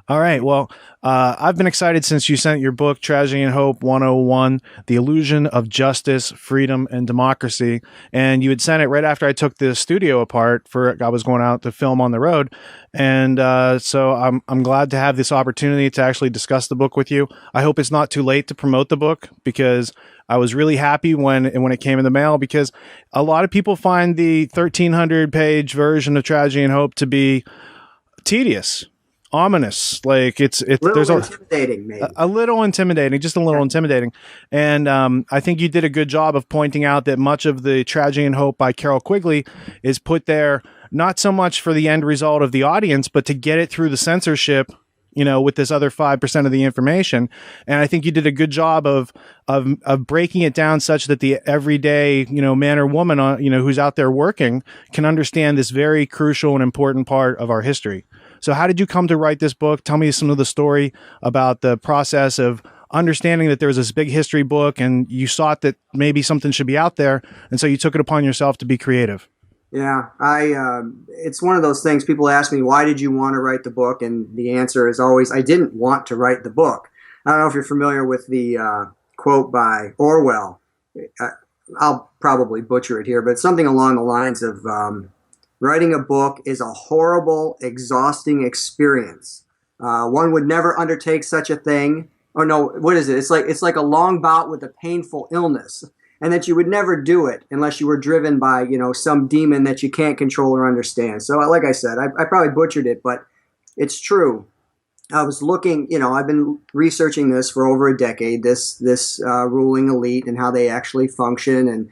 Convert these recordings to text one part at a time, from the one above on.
All right. Well, I've been excited since you sent your book, Tragedy and Hope 101, The Illusion of Justice, Freedom, and Democracy. And you had sent it right after I took the studio apart I was going out to film on the road. And so I'm glad to have this opportunity to actually discuss the book with you. I hope it's not too late to promote the book because I was really happy when it came in the mail because a lot of people find the 1,300 page version of Tragedy and Hope to be tedious, ominous. Like A there's little intimidating, maybe. a little intimidating, just a little intimidating. And I think you did a good job of pointing out that much of the Tragedy and Hope by Carol Quigley is put there not so much for the end result of the audience, but to get it through the censorship, with this other 5% of the information. And I think you did a good job of breaking it down such that the everyday, man or woman, who's out there working can understand this very crucial and important part of our history. So how did you come to write this book? Tell me some of the story about the process of understanding that there was this big history book and you thought that maybe something should be out there. And so you took it upon yourself to be creative. Yeah, it's one of those things. People ask me, why did you want to write the book? And the answer is always, I didn't want to write the book. I don't know if you're familiar with the quote by Orwell. Uh, I'll probably butcher it here, but something along the lines of writing a book is a horrible, exhausting experience. One would never undertake such a thing. Oh no, what is it? It's like a long bout with a painful illness. And that you would never do it unless you were driven by, some demon that you can't control or understand. So, like I said, I probably butchered it, but it's true. I was looking, I've been researching this for over a decade, this ruling elite and how they actually function,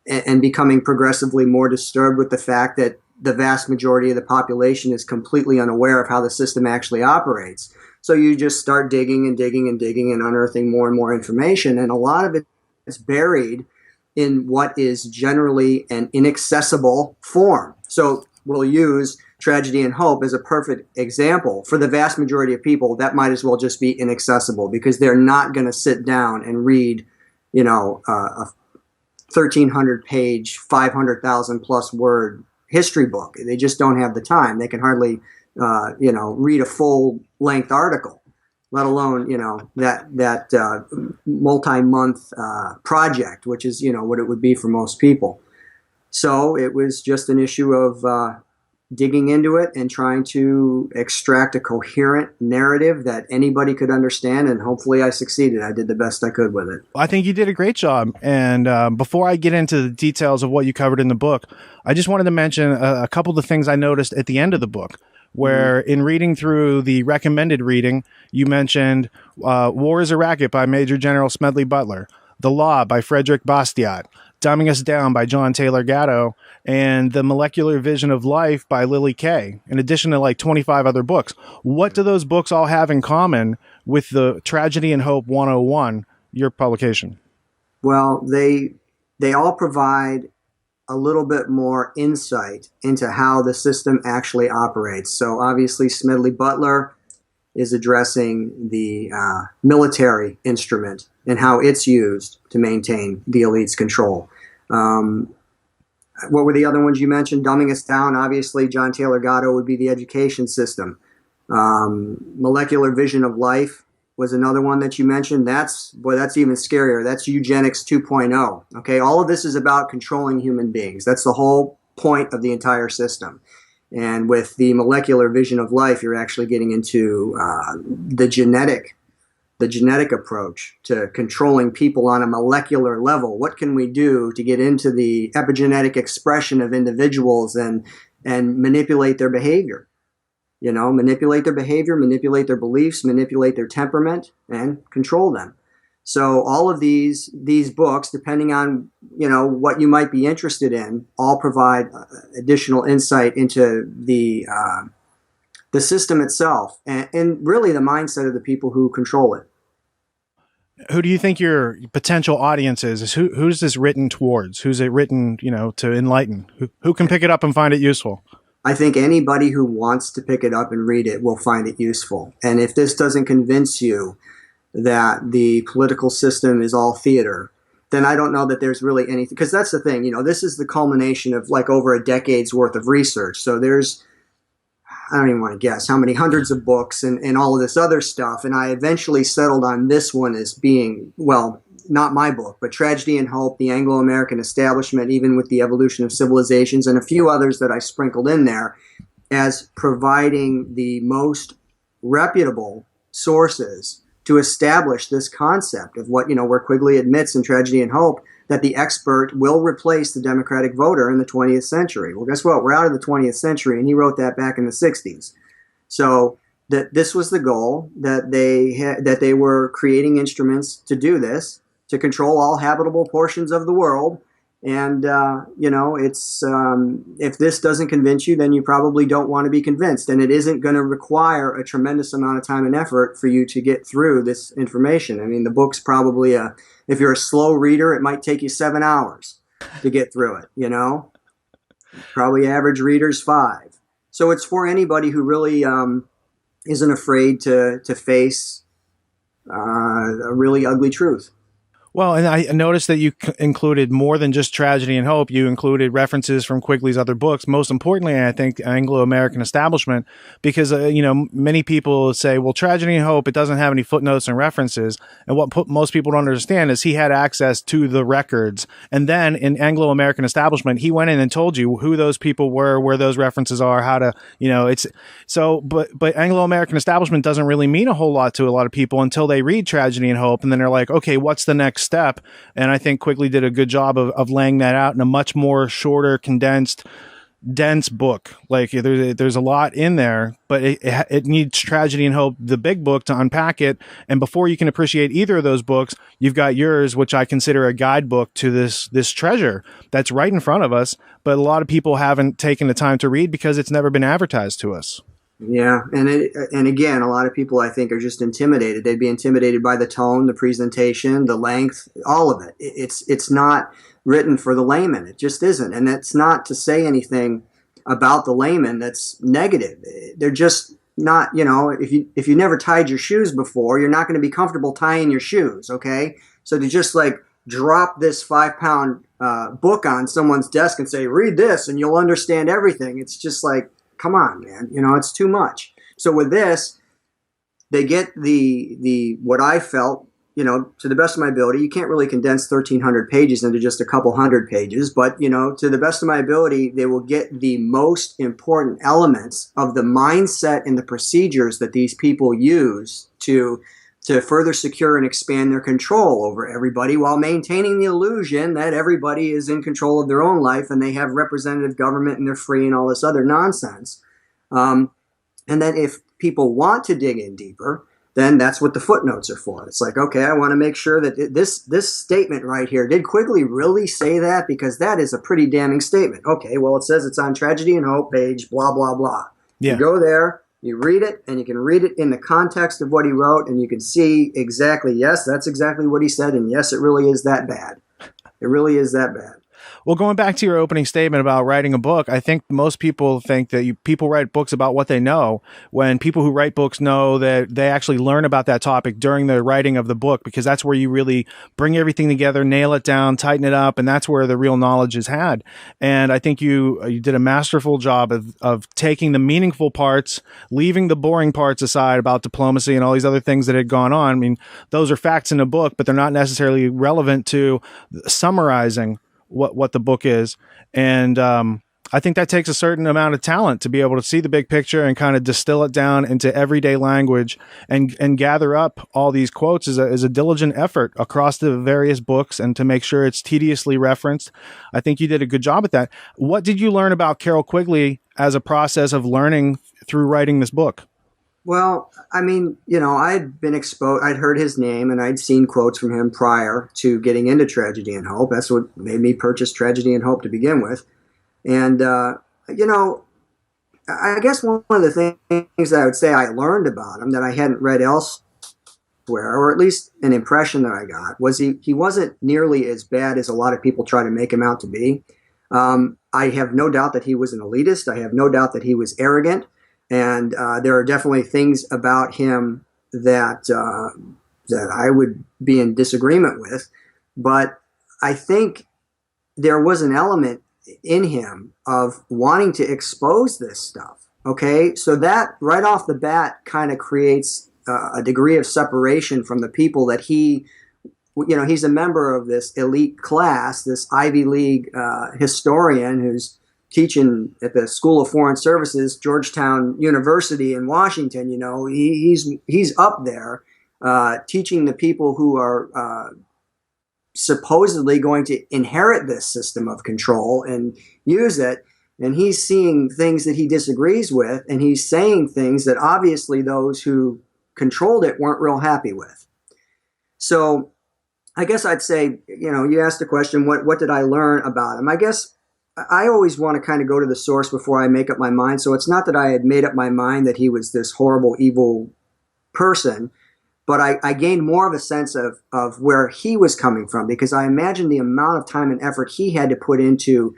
and becoming progressively more disturbed with the fact that the vast majority of the population is completely unaware of how the system actually operates. So you just start digging and digging and digging and unearthing more and more information, and a lot of it is buried in what is generally an inaccessible form. So we'll use Tragedy and Hope as a perfect example. For the vast majority of people, that might as well just be inaccessible because they're not going to sit down and read, a 1,300 page, 500,000 plus word history book. They just don't have the time. They can hardly, read a full length article, let alone, that multi-month project, which is, what it would be for most people. So it was just an issue of digging into it and trying to extract a coherent narrative that anybody could understand, and hopefully I succeeded. I did the best I could with it. I think you did a great job. And before I get into the details of what you covered in the book, I just wanted to mention a couple of the things I noticed at the end of the book, where in reading through the recommended reading, you mentioned War is a Racket by Major General Smedley Butler, The Law by Frederick Bastiat, Dumbing Us Down by John Taylor Gatto, and The Molecular Vision of Life by Lily Kay, in addition to like 25 other books. What do those books all have in common with the Tragedy and Hope 101, your publication? Well, they all provide a little bit more insight into how the system actually operates. So obviously Smedley Butler is addressing the military instrument and how it's used to maintain the elite's control. What were the other ones you mentioned? Dumbing Us Down, obviously John Taylor Gatto would be the education system. Molecular Vision of Life was another one that you mentioned. That's even scarier. That's eugenics 2.0. Okay, all of this is about controlling human beings. That's the whole point of the entire system. And with the molecular vision of life, you're actually getting into the genetic approach to controlling people on a molecular level. What can we do to get into the epigenetic expression of individuals and manipulate their behavior? Manipulate their behavior, manipulate their beliefs, manipulate their temperament, and control them. So all of these books, depending on what you might be interested in, all provide additional insight into the system itself and really the mindset of the people who control it. Who do you think your potential audience is? Who's this written towards? Who's it written, to enlighten? Who can pick it up and find it useful? I think anybody who wants to pick it up and read it will find it useful. And if this doesn't convince you that the political system is all theater, then I don't know that there's really anything. Because that's the thing, this is the culmination of like over a decade's worth of research. So there's I don't even want to guess how many hundreds of books and all of this other stuff. And I eventually settled on this one as being, well, not my book, but Tragedy and Hope, the Anglo-American Establishment, even with the Evolution of Civilizations, and a few others that I sprinkled in there, as providing the most reputable sources to establish this concept of what, where Quigley admits in Tragedy and Hope that the expert will replace the democratic voter in the 20th century. Well, guess what? We're out of the 20th century, and he wrote that back in the 60s. So that this was the goal, that they were creating instruments to do this, to control all habitable portions of the world. And, it's if this doesn't convince you, then you probably don't want to be convinced. And it isn't going to require a tremendous amount of time and effort for you to get through this information. I mean, the book's probably, if you're a slow reader, it might take you 7 hours to get through it, Probably average reader's 5. So it's for anybody who really isn't afraid to face a really ugly truth. Well, and I noticed that you included more than just Tragedy and Hope. You included references from Quigley's other books. Most importantly, I think Anglo-American Establishment, because, many people say, well, Tragedy and Hope, it doesn't have any footnotes and references. And what most people don't understand is he had access to the records. And then in Anglo-American Establishment, he went in and told you who those people were, where those references are, how to, it's so, but Anglo-American Establishment doesn't really mean a whole lot to a lot of people until they read Tragedy and Hope. And then they're like, okay, what's the next step? And I think Quigley did a good job of laying that out in a much more shorter, condensed, dense book. Like there's a lot in there, but it needs Tragedy and Hope, the big book, to unpack it. And before you can appreciate either of those books, you've got yours, which I consider a guidebook to this treasure that's right in front of us. But a lot of people haven't taken the time to read because it's never been advertised to us. Yeah, and again, a lot of people I think are just intimidated. They'd be intimidated by the tone, the presentation, the length, all of it. It's not written for the layman. It just isn't, and that's not to say anything about the layman that's negative. They're just not. If you never tied your shoes before, you're not going to be comfortable tying your shoes. Okay, so to just like drop this 5-pound book on someone's desk and say, "Read this, and you'll understand everything." It's just like, come on, man, it's too much. So with this, they get the what I felt, to the best of my ability. You can't really condense 1,300 pages into just a couple hundred pages, but, to the best of my ability, they will get the most important elements of the mindset and the procedures that these people use to further secure and expand their control over everybody while maintaining the illusion that everybody is in control of their own life and they have representative government and they're free and all this other nonsense. And then if people want to dig in deeper, then that's what the footnotes are for. It's like, okay, I want to make sure that this statement right here, did Quigley really say that? Because that is a pretty damning statement. Okay, well, it says it's on Tragedy and Hope page, blah, blah, blah. Yeah. You go there, you read it, and you can read it in the context of what he wrote, and you can see exactly, yes, that's exactly what he said, and yes, it really is that bad. It really is that bad. Well, going back to your opening statement about writing a book, I think most people think that people write books about what they know, when people who write books know that they actually learn about that topic during the writing of the book, because that's where you really bring everything together, nail it down, tighten it up, and that's where the real knowledge is had. And I think you did a masterful job of taking the meaningful parts, leaving the boring parts aside about diplomacy and all these other things that had gone on. I mean, those are facts in a book, but they're not necessarily relevant to summarizing what the book is. And I think that takes a certain amount of talent to be able to see the big picture and kind of distill it down into everyday language and gather up all these quotes is a diligent effort across the various books, and to make sure it's tediously referenced. I think you did a good job at that. What did you learn about Carroll Quigley as a process of learning through writing this book? Well, I mean, I'd been exposed, I'd heard his name and I'd seen quotes from him prior to getting into Tragedy and Hope. That's what made me purchase Tragedy and Hope to begin with. And, I guess one of the things that I would say I learned about him that I hadn't read elsewhere, or at least an impression that I got, was he wasn't nearly as bad as a lot of people try to make him out to be. I have no doubt that he was an elitist. I have no doubt that he was arrogant. And there are definitely things about him that I would be in disagreement with. But I think there was an element in him of wanting to expose this stuff. Okay, so that right off the bat kind of creates a degree of separation from the people that he's a member of this elite class, this Ivy League historian who's teaching at the School of Foreign Services, Georgetown University in Washington. He's up there teaching the people who are supposedly going to inherit this system of control and use it. And he's seeing things that he disagrees with, and he's saying things that obviously those who controlled it weren't real happy with. So I guess I'd say, you asked the question, what did I learn about him? I guess I always want to kind of go to the source before I make up my mind. So it's not that I had made up my mind that he was this horrible, evil person, but I gained more of a sense of where he was coming from, because I imagine the amount of time and effort he had to put into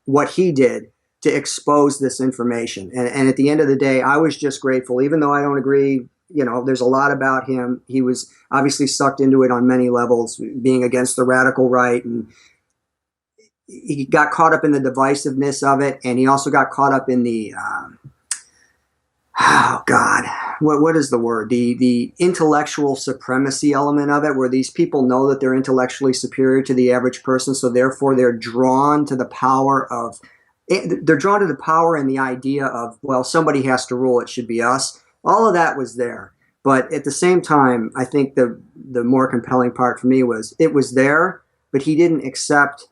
what he did to expose this information. And at the end of the day, I was just grateful, even though I don't agree. There's a lot about him. He was obviously sucked into it on many levels, being against the radical right, and he got caught up in the divisiveness of it, and he also got caught up in the oh God, what is the word? The intellectual supremacy element of it, where these people know that they're intellectually superior to the average person, so therefore they're drawn to the power and the idea of, well, somebody has to rule, it should be us. All of that was there. But at the same time, I think the more compelling part for me was it was there, but he didn't accept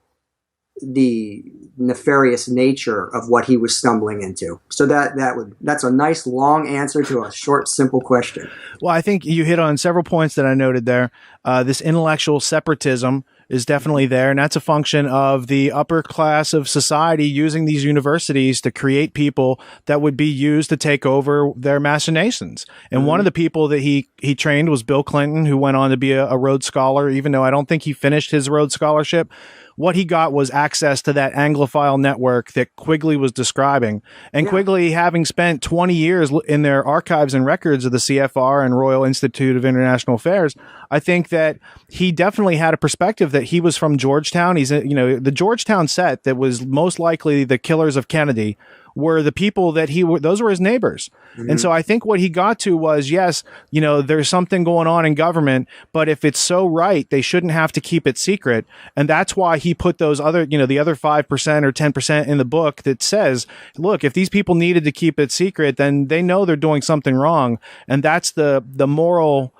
the nefarious nature of what he was stumbling into. So that's a nice long answer to a short, simple question. Well, I think you hit on several points that I noted there. This intellectual separatism is definitely there, and that's a function of the upper class of society using these universities to create people that would be used to take over their machinations. And one of the people that he trained was Bill Clinton, who went on to be a Rhodes Scholar, even though I don't think he finished his Rhodes Scholarship. What he got was access to that Anglophile network that Quigley was describing. And Quigley, having spent 20 years in their archives and records of the CFR and Royal Institute of International Affairs, I think that he definitely had a perspective that he was from Georgetown. He's, the Georgetown set that was most likely the killers of Kennedy were the people that those were his neighbors. Mm-hmm. And so I think what he got to was, yes, there's something going on in government, but if it's so right, they shouldn't have to keep it secret. And that's why he put those other, the other 5% or 10% in the book that says, look, if these people needed to keep it secret, then they know they're doing something wrong. And that's the moral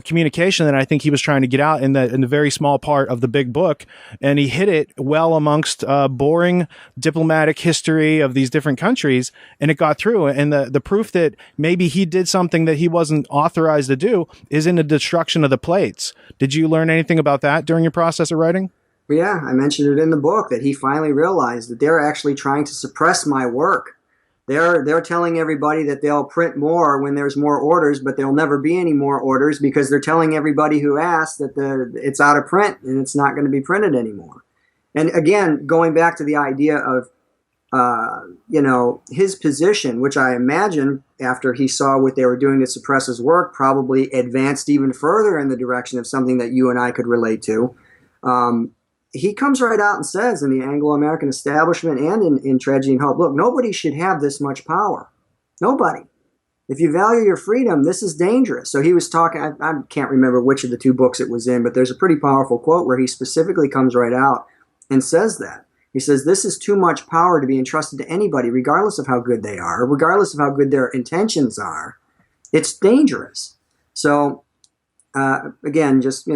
communication that I think he was trying to get out in the very small part of the big book. And he hit it well amongst boring diplomatic history of these different countries. And it got through. And the proof that maybe he did something that he wasn't authorized to do is in the destruction of the plates. Did you learn anything about that during your process of writing? Yeah, I mentioned it in the book that he finally realized that they're actually trying to suppress my work. They're telling everybody that they'll print more when there's more orders, but there'll never be any more orders because they're telling everybody who asks that it's out of print and it's not going to be printed anymore. And again, going back to the idea of his position, which I imagine after he saw what they were doing to suppress his work, probably advanced even further in the direction of something that you and I could relate to. He comes right out and says in the Anglo-American establishment and in Tragedy and Hope, look, nobody should have this much power. Nobody. If you value your freedom, this is dangerous. So he was talking, I can't remember which of the two books it was in, but there's a pretty powerful quote where he specifically comes right out and says that. He says, this is too much power to be entrusted to anybody, regardless of how good they are, regardless of how good their intentions are. It's dangerous. So, again, just,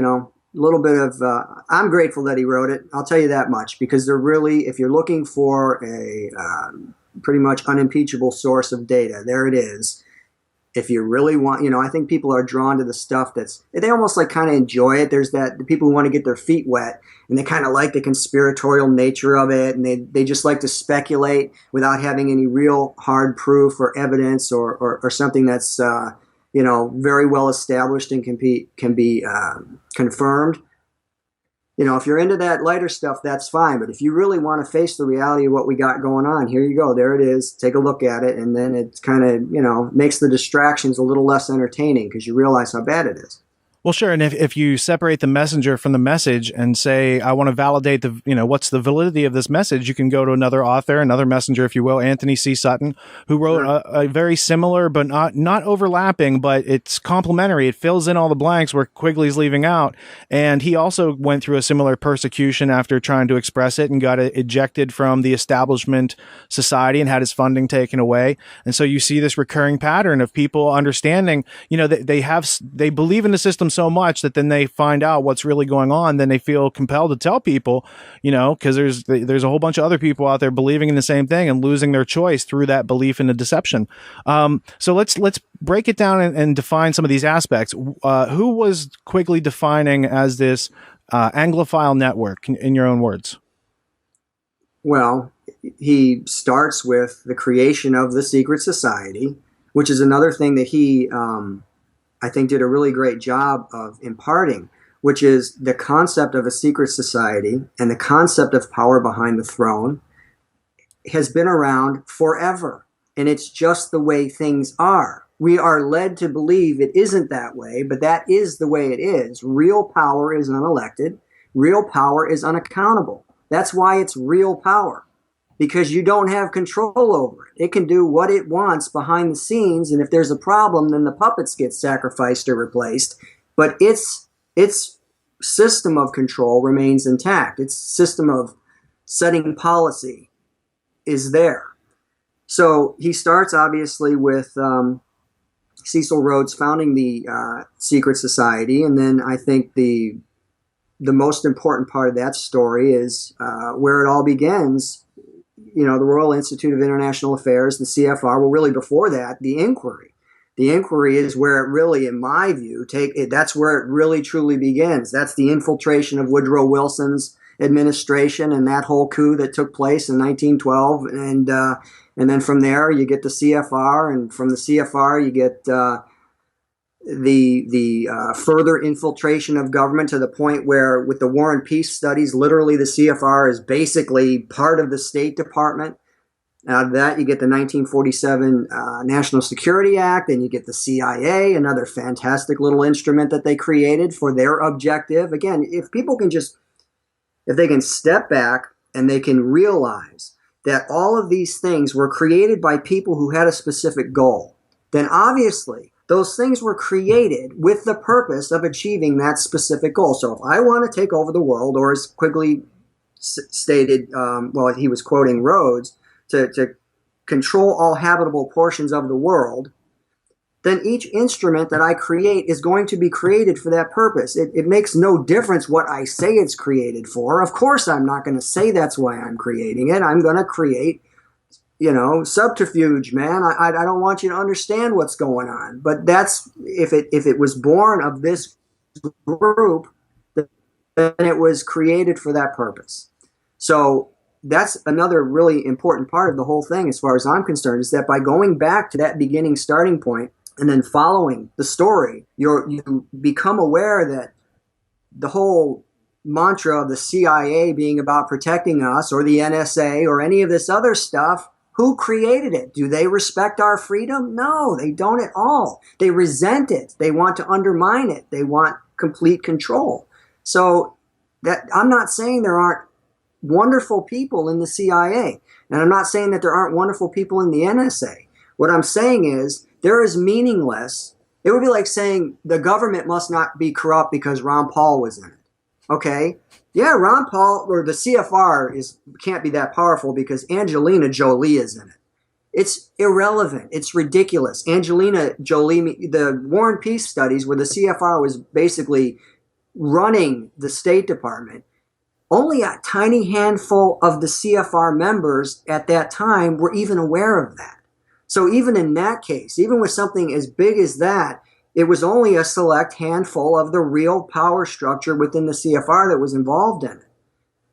a little bit of, I'm grateful that he wrote it. I'll tell you that much, because they're really, if you're looking for a pretty much unimpeachable source of data, there it is. If you really want, I think people are drawn to the stuff they almost like kind of enjoy it. There's the people who want to get their feet wet and they kind of like the conspiratorial nature of it. And they just like to speculate without having any real hard proof or evidence or something that's, very well established and can be confirmed. If you're into that lighter stuff, that's fine. But if you really want to face the reality of what we got going on, here you go. There it is. Take a look at it. And then it kind of, makes the distractions a little less entertaining because you realize how bad it is. Well, sure. And if you separate the messenger from the message and say, I want to validate what's the validity of this message, you can go to another author, another messenger, if you will, Anthony C. Sutton, who wrote a very similar, but not overlapping, but it's complementary. It fills in all the blanks where Quigley's leaving out. And he also went through a similar persecution after trying to express it and got ejected from the establishment society and had his funding taken away. And so you see this recurring pattern of people understanding, they believe in the system so much that then they find out what's really going on, then they feel compelled to tell people, because there's a whole bunch of other people out there believing in the same thing and losing their choice through that belief in the deception. So let's break it down and define some of these aspects. Who was Quigley defining as this Anglophile network, in your own words? Well, he starts with the creation of the secret society, which is another thing that he I think did a really great job of imparting, which is the concept of a secret society and the concept of power behind the throne has been around forever. And it's just the way things are. We are led to believe it isn't that way, but that is the way it is. Real power is unelected. Real power is unaccountable. That's why it's real power, because you don't have control over it. It can do what it wants behind the scenes, and if there's a problem, then the puppets get sacrificed or replaced. But its system of control remains intact. Its system of setting policy is there. So he starts, obviously, with Cecil Rhodes founding the secret society, and then I think the most important part of that story is where it all begins. The Royal Institute of International Affairs, the CFR, well, really before that, the inquiry. The inquiry is where it really, in my view, that's where it really truly begins. That's the infiltration of Woodrow Wilson's administration and that whole coup that took place in 1912. And then from there, you get the CFR, and from the CFR, you get the further infiltration of government to the point where, with the War and Peace studies, literally the CFR is basically part of the State Department. Out of that, you get the 1947 National Security Act, and you get the CIA, another fantastic little instrument that they created for their objective. Again, if they can step back and they can realize that all of these things were created by people who had a specific goal, then obviously those things were created with the purpose of achieving that specific goal. So if I want to take over the world, or as Quigley stated, he was quoting Rhodes, to control all habitable portions of the world, then each instrument that I create is going to be created for that purpose. It makes no difference what I say it's created for. Of course, I'm not going to say that's why I'm creating it. I'm going to create, subterfuge, man. I don't want you to understand what's going on. But that's, if it was born of this group, then it was created for that purpose. So that's another really important part of the whole thing, as far as I'm concerned, is that by going back to that beginning starting point and then following the story, you become aware that the whole mantra of the CIA being about protecting us, or the NSA, or any of this other stuff, who created it? Do they respect our freedom? No, they don't at all. They resent it. They want to undermine it. They want complete control. So that, I'm not saying there aren't wonderful people in the CIA, and I'm not saying that there aren't wonderful people in the NSA. What I'm saying is, there is meaningless. It would be like saying the government must not be corrupt because Ron Paul was in it. Okay? Yeah, Ron Paul, or the CFR can't be that powerful because Angelina Jolie is in it. It's irrelevant. It's ridiculous. Angelina Jolie, the War and Peace studies where the CFR was basically running the State Department, only a tiny handful of the CFR members at that time were even aware of that. So even in that case, even with something as big as that, it was only a select handful of the real power structure within the CFR that was involved in it.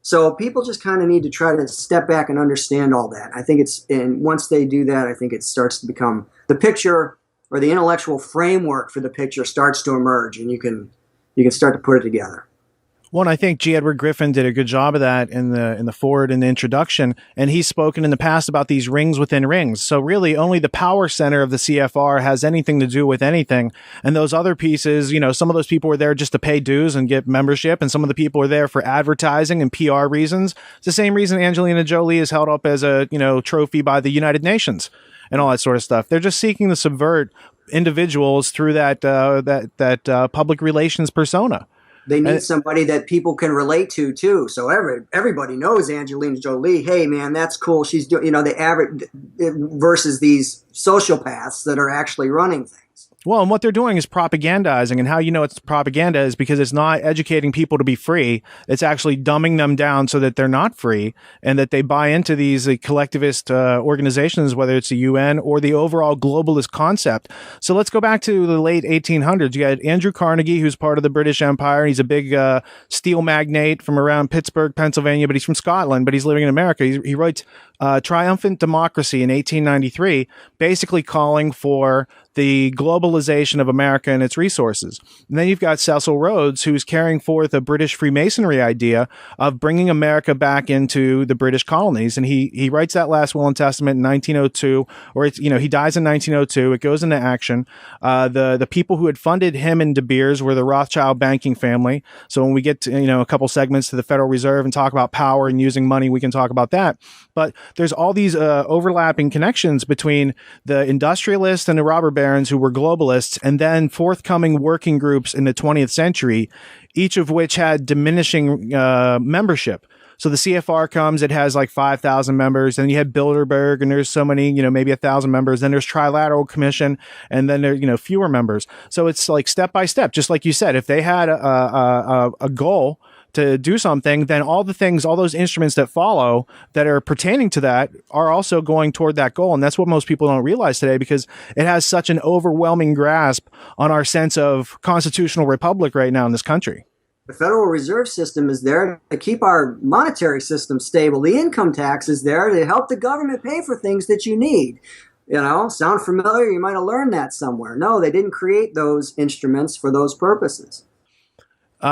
So people just kind of need to try to step back and understand all that. I think and once they do that, I think it starts to become, the picture, or the intellectual framework for the picture starts to emerge, and you can start to put it together. One, I think G. Edward Griffin did a good job of that in the forward and the introduction, and he's spoken in the past about these rings within rings. So really, only the power center of the CFR has anything to do with anything, and those other pieces, some of those people were there just to pay dues and get membership, and some of the people are there for advertising and PR reasons. It's the same reason Angelina Jolie is held up as a trophy by the United Nations and all that sort of stuff. They're just seeking to subvert individuals through that public relations persona. They need somebody that people can relate to too. So everybody knows Angelina Jolie. Hey man, that's cool. She's doing, the average versus these sociopaths that are actually running things. Well, and what they're doing is propagandizing, and how it's propaganda is because it's not educating people to be free. It's actually dumbing them down so that they're not free, and that they buy into these collectivist organizations, whether it's the UN or the overall globalist concept. So let's go back to the late 1800s. You had Andrew Carnegie, who's part of the British Empire. He's a big steel magnate from around Pittsburgh, Pennsylvania, but he's from Scotland, but he's living in America. He writes Triumphant Democracy in 1893, basically calling for the globalization of America and its resources. And then you've got Cecil Rhodes, who's carrying forth a British Freemasonry idea of bringing America back into the British colonies. And he writes that last will and testament in 1902, or he dies in 1902. It goes into action. The people who had funded him and De Beers were the Rothschild banking family. So when we get to, a couple segments to the Federal Reserve and talk about power and using money, we can talk about that. But there's all these overlapping connections between the industrialists and the robber barons who were globalists, and then forthcoming working groups in the 20th century, each of which had diminishing membership. So the CFR comes, it has like 5,000 members. Then you had Bilderberg, and there's so many, maybe 1,000 members. Then there's Trilateral Commission, and then there, fewer members. So it's like step by step, just like you said. If they had a goal to do something, then all those instruments that follow that are pertaining to that are also going toward that goal. And that's what most people don't realize today, because it has such an overwhelming grasp on our sense of constitutional republic right now in this country. The Federal Reserve System is there to keep our monetary system stable. The income tax is there to help the government pay for things that you need. Sound familiar? You might have learned that somewhere. No, they didn't create those instruments for those purposes.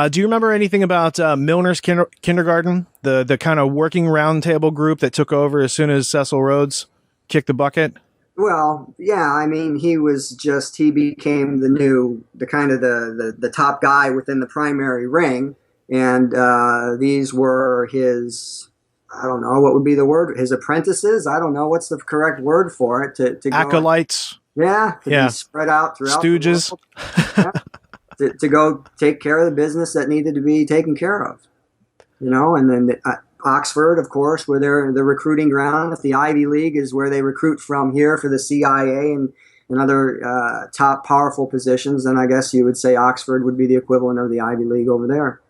Do you remember anything about Milner's Kindergarten, the kind of working roundtable group that took over as soon as Cecil Rhodes kicked the bucket? Well, yeah, I mean, he became the top guy within the primary ring. And these were his, I don't know, what would be the word? His apprentices? I don't know. What's the correct word for it? To Acolytes. Be spread out throughout Stooges. The world. To go take care of the business that needed to be taken care of, and then Oxford, of course, where they're the recruiting ground. If the Ivy League is where they recruit from here for the CIA and other top powerful positions, then I guess you would say Oxford would be the equivalent of the Ivy League over there.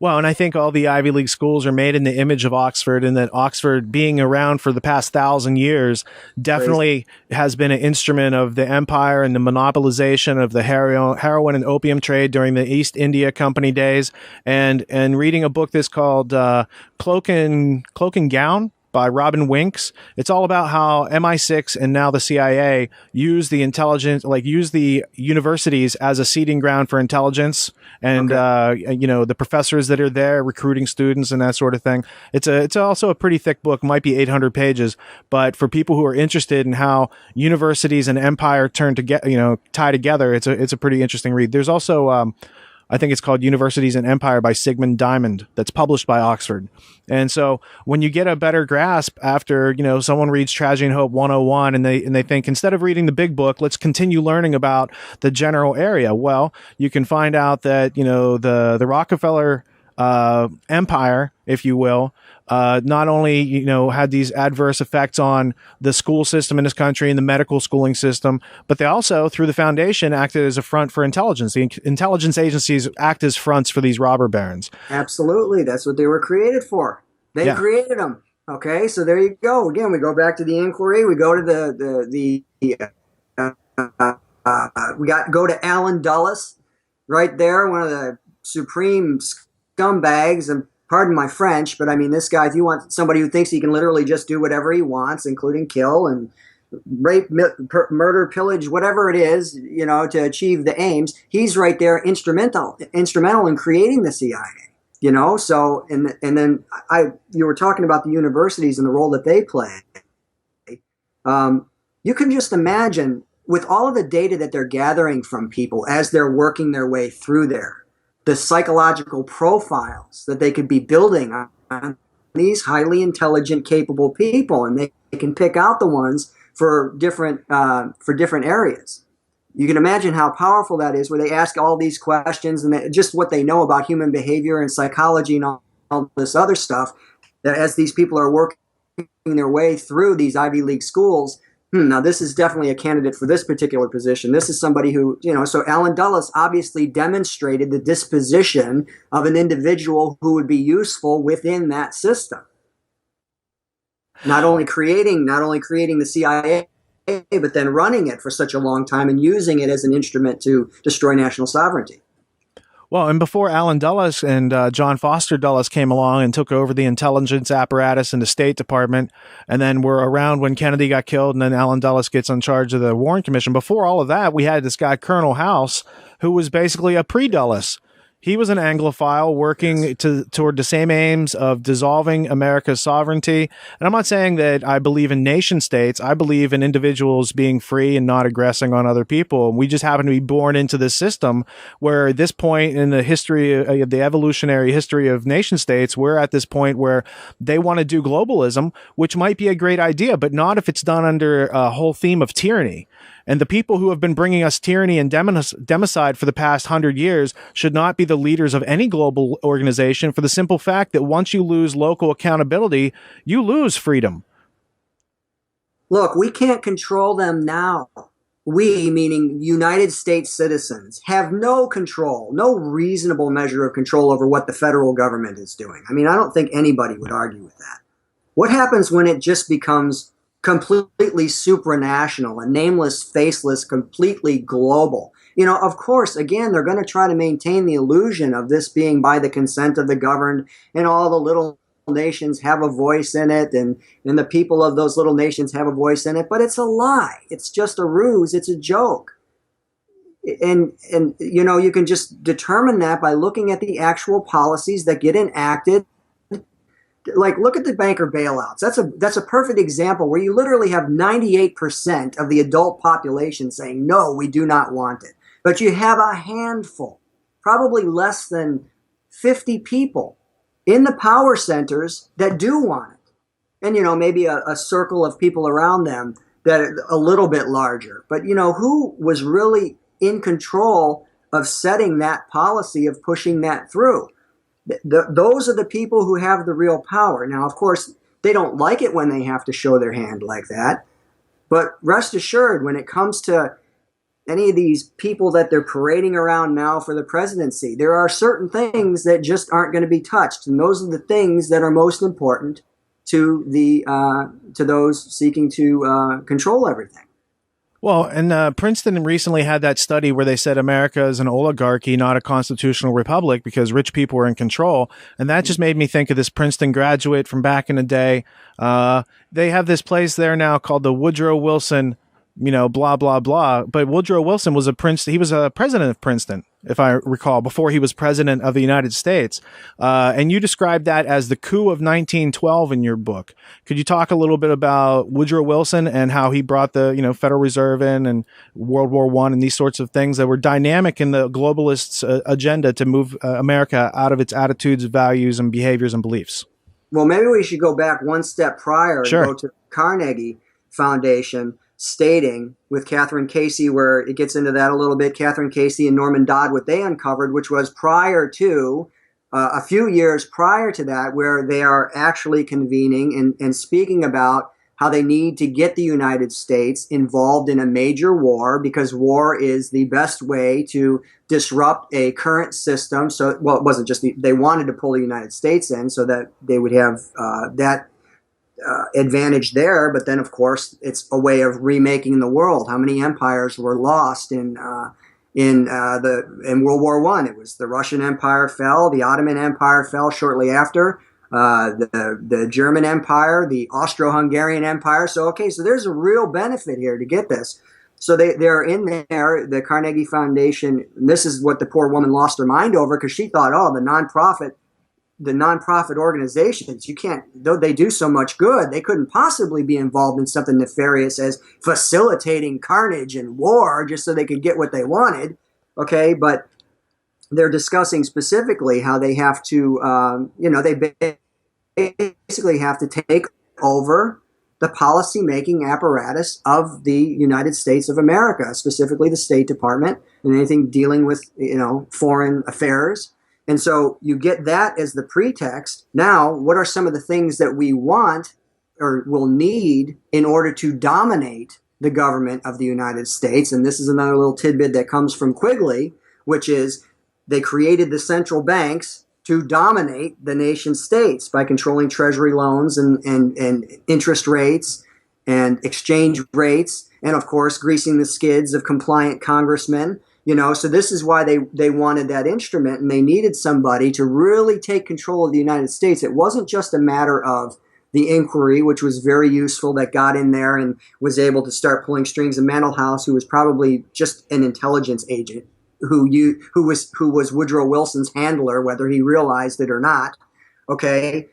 Well, and I think all the Ivy League schools are made in the image of Oxford, and that Oxford, being around for the past 1,000 years, definitely has been an instrument of the empire and the monopolization of the heroin and opium trade during the East India Company days. And reading a book that's called Cloak and Gown by Robin Winks. It's all about how MI6 and now the CIA use the universities as a seeding ground for intelligence, and the professors that are there recruiting students and that sort of thing. It's also a pretty thick book, might be 800 pages, but for people who are interested in how universities and empire tie together, it's a pretty interesting read. There's also I think it's called Universities and Empire by Sigmund Diamond, that's published by Oxford. And so when you get a better grasp after, someone reads Tragedy and Hope 101 and they think, instead of reading the big book, let's continue learning about the general area. Well, you can find out that, the Rockefeller empire, if you will, not only, had these adverse effects on the school system in this country and the medical schooling system, but they also, through the foundation, acted as a front for intelligence. The intelligence agencies act as fronts for these robber barons. Absolutely. That's what they were created for. They created them. Okay, so there you go. Again, we go back to the inquiry. We go to go to Alan Dulles, right there, one of the supreme scumbags, and pardon my French, but I mean, this guy, if you want somebody who thinks he can literally just do whatever he wants, including kill and rape, murder, pillage, whatever it is, to achieve the aims, he's right there instrumental in creating the CIA. You know, so and then you were talking about the universities and the role that they play. You can just imagine with all of the data that they're gathering from people as they're working their way through there, the psychological profiles that they could be building on these highly intelligent, capable people, and they can pick out the ones for different areas. You can imagine how powerful that is, where they ask all these questions and just what they know about human behavior and psychology and all this other stuff. That as these people are working their way through these Ivy League schools, now this is definitely a candidate for this particular position. This is somebody who, so Alan Dulles obviously demonstrated the disposition of an individual who would be useful within that system. Not only creating the CIA, but then running it for such a long time and using it as an instrument to destroy national sovereignty. Well, and before Alan Dulles and John Foster Dulles came along and took over the intelligence apparatus and the State Department, and then were around when Kennedy got killed, and then Alan Dulles gets in charge of the Warren Commission. Before all of that, we had this guy, Colonel House, who was basically a pre-Dulles. He was an Anglophile working toward the same aims of dissolving America's sovereignty. And I'm not saying that I believe in nation states. I believe in individuals being free and not aggressing on other people. And we just happen to be born into this system where at this point in the history of the evolutionary history of nation states, we're at this point where they want to do globalism, which might be a great idea, but not if it's done under a whole theme of tyranny. And the people who have been bringing us tyranny and democide for the past 100 years should not be the leaders of any global organization, for the simple fact that once you lose local accountability, you lose freedom. Look, we can't control them now. We, meaning United States citizens, have no control, no reasonable measure of control over what the federal government is doing. I mean, I don't think anybody would argue with that. What happens when it just becomes completely supranational, a nameless, faceless, completely global? Of course, again, they're going to try to maintain the illusion of this being by the consent of the governed, and all the little nations have a voice in it, and the people of those little nations have a voice in it, but it's a lie. It's just a ruse. It's a joke. And you can just determine that by looking at the actual policies that get enacted. Like, look at the banker bailouts. That's a perfect example where you literally have 98% of the adult population saying, no, we do not want it. But you have a handful, probably less than 50 people in the power centers that do want it. And, maybe a circle of people around them that are a little bit larger. But, who was really in control of setting that policy, of pushing that through? Those are the people who have the real power. Now, of course, they don't like it when they have to show their hand like that. But rest assured, when it comes to any of these people that they're parading around now for the presidency, there are certain things that just aren't going to be touched. And those are the things that are most important to those seeking to control everything. Well, and Princeton recently had that study where they said America is an oligarchy, not a constitutional republic, because rich people are in control. And that just made me think of this Princeton graduate from back in the day. They have this place there now called the Woodrow Wilson, blah, blah, blah. But Woodrow Wilson was he was a president of Princeton, if I recall, before he was president of the United States. And you described that as the coup of 1912 in your book. Could you talk a little bit about Woodrow Wilson and how he brought the, Federal Reserve in, and World War I and these sorts of things that were dynamic in the globalists' agenda to move America out of its attitudes, values, and behaviors and beliefs? Well, maybe we should go back one step prior. Sure. And go to the Carnegie Foundation, stating with Catherine Casey, where it gets into that a little bit, Catherine Casey and Norman Dodd, what they uncovered, which was prior to, a few years prior to that, where they are actually convening and speaking about how they need to get the United States involved in a major war, because war is the best way to disrupt a current system. So, well, it wasn't just they wanted to pull the United States in so that they would have that advantage there, but then of course it's a way of remaking the world. How many empires were lost in World War I? It was the Russian Empire fell, the Ottoman Empire fell shortly after, the German Empire, the Austro-Hungarian Empire. So there's a real benefit here to get this. So they're in there, the Carnegie Foundation. And this is what the poor woman lost her mind over, because she thought, oh, the nonprofit the nonprofit organizations, you can't, though they do so much good, they couldn't possibly be involved in something nefarious as facilitating carnage and war just so they could get what they wanted. Okay, but they're discussing specifically how they have to, they basically have to take over the policy-making apparatus of the United States of America, specifically the State Department and anything dealing with, foreign affairs. And so you get that as the pretext. Now, what are some of the things that we want or will need in order to dominate the government of the United States? And this is another little tidbit that comes from Quigley, which is they created the central banks to dominate the nation states by controlling treasury loans and interest rates and exchange rates, and of course greasing the skids of compliant congressmen. So this is why they wanted that instrument, and they needed somebody to really take control of the United States. It wasn't just a matter of the inquiry, which was very useful, that got in there and was able to start pulling strings. And Mandelhouse, who was probably just an intelligence agent, who was Woodrow Wilson's handler, whether he realized it or not. Okay,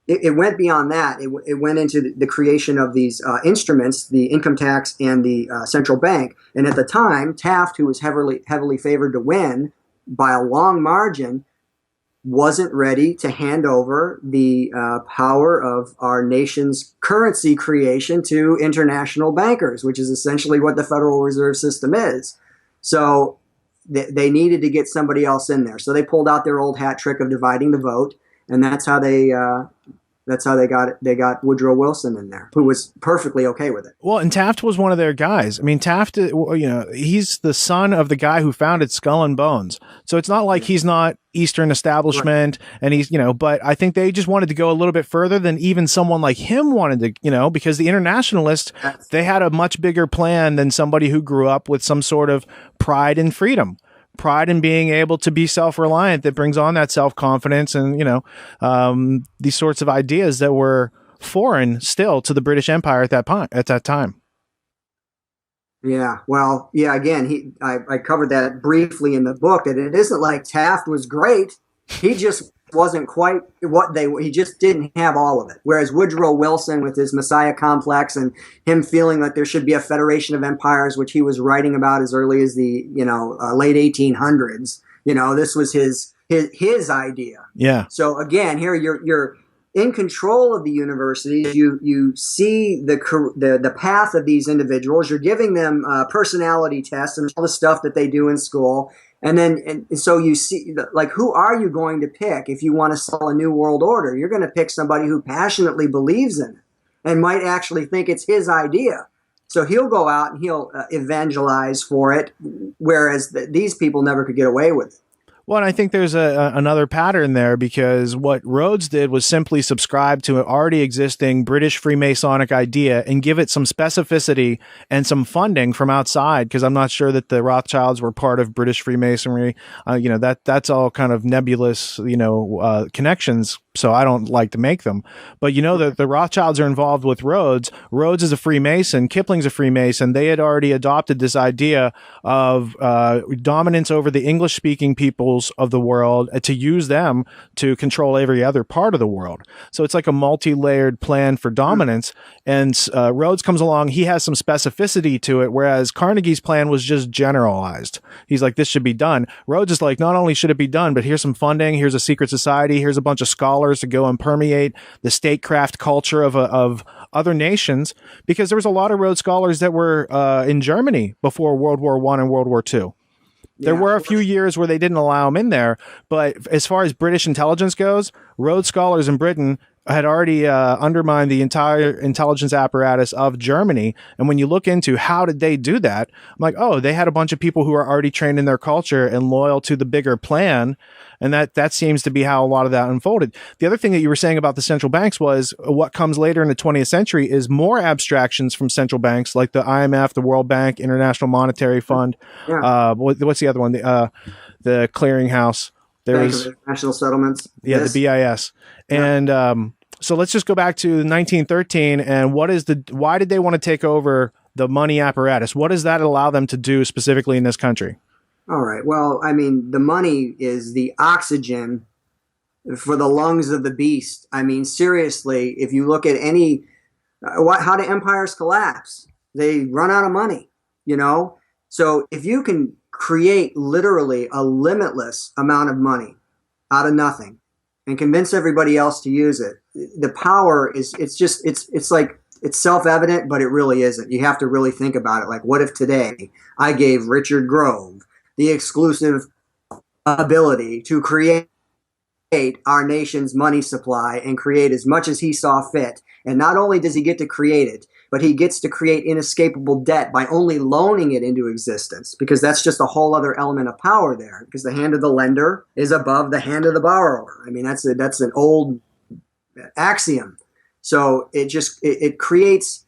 it went beyond that. It went into the creation of these instruments, the income tax and the central bank. And at the time, Taft, who was heavily favored to win by a long margin, wasn't ready to hand over the power of our nation's currency creation to international bankers, which is essentially what the Federal Reserve System is. So they needed to get somebody else in there. So they pulled out their old hat trick of dividing the vote, and that's how they got Woodrow Wilson in there, who was perfectly okay with it. Well, and Taft was one of their guys. I mean, Taft, he's the son of the guy who founded Skull and Bones. So it's not like he's not Eastern establishment, right. And he's, but I think they just wanted to go a little bit further than even someone like him wanted to, because the Internationalists, they had a much bigger plan than somebody who grew up with some sort of pride and freedom. Pride in being able to be self-reliant that brings on that self-confidence and, these sorts of ideas that were foreign still to the British Empire at that time. Yeah. Well, yeah, again, I covered that briefly in the book, that it isn't like Taft was great. He just wasn't quite he just didn't have all of it. Whereas Woodrow Wilson, with his Messiah complex and him feeling like there should be a federation of empires, which he was writing about as early as the, late 1800s, this was his idea. Yeah. So again, here you're in control of the universities. You see the path of these individuals. You're giving them personality tests and all the stuff that they do in school. And so you see, like, who are you going to pick if you want to sell a new world order? You're going to pick somebody who passionately believes in it and might actually think it's his idea. So he'll go out and he'll evangelize for it, whereas these people never could get away with it. Well, and I think there's another pattern there, because what Rhodes did was simply subscribe to an already existing British Freemasonic idea and give it some specificity and some funding from outside, because I'm not sure that the Rothschilds were part of British Freemasonry. That's all kind of nebulous, connections. So I don't like to make them. But the Rothschilds are involved with Rhodes. Rhodes is a Freemason. Kipling's a Freemason. They had already adopted this idea of dominance over the English-speaking peoples of the world, to use them to control every other part of the world. So it's like a multi-layered plan for dominance. And Rhodes comes along. He has some specificity to it, whereas Carnegie's plan was just generalized. He's like, this should be done. Rhodes is like, not only should it be done, but here's some funding. Here's a secret society. Here's a bunch of scholars to go and permeate the statecraft culture of other nations, because there was a lot of Rhodes scholars that were in Germany before World War I and World War II. There were a few years where they didn't allow them in there, but as far as British intelligence goes, Rhodes scholars in Britain had already undermined the entire intelligence apparatus of Germany. And when you look into how did they do that, I'm like, oh, they had a bunch of people who are already trained in their culture and loyal to the bigger plan. And that seems to be how a lot of that unfolded. The other thing that you were saying about the central banks was what comes later in the 20th century is more abstractions from central banks, like the IMF, the World Bank, International Monetary Fund. Yeah. What's the other one? The clearinghouse. There's International Settlements. Yeah, the BIS. And so let's just go back to 1913. And why did they want to take over the money apparatus? What does that allow them to do specifically in this country? All right. Well, I mean, the money is the oxygen for the lungs of the beast. I mean, seriously, if you look at any, how do empires collapse? They run out of money, you know? So if you can create literally a limitless amount of money out of nothing and convince everybody else to use it, the power is, it's like, it's self-evident, but it really isn't. You have to really think about it. Like, what if today I gave Richard Grove the exclusive ability to create our nation's money supply and create as much as he saw fit? And not only does he get to create it, but he gets to create inescapable debt by only loaning it into existence, because that's just a whole other element of power there, because the hand of the lender is above the hand of the borrower. I mean, that's an old axiom. So it creates,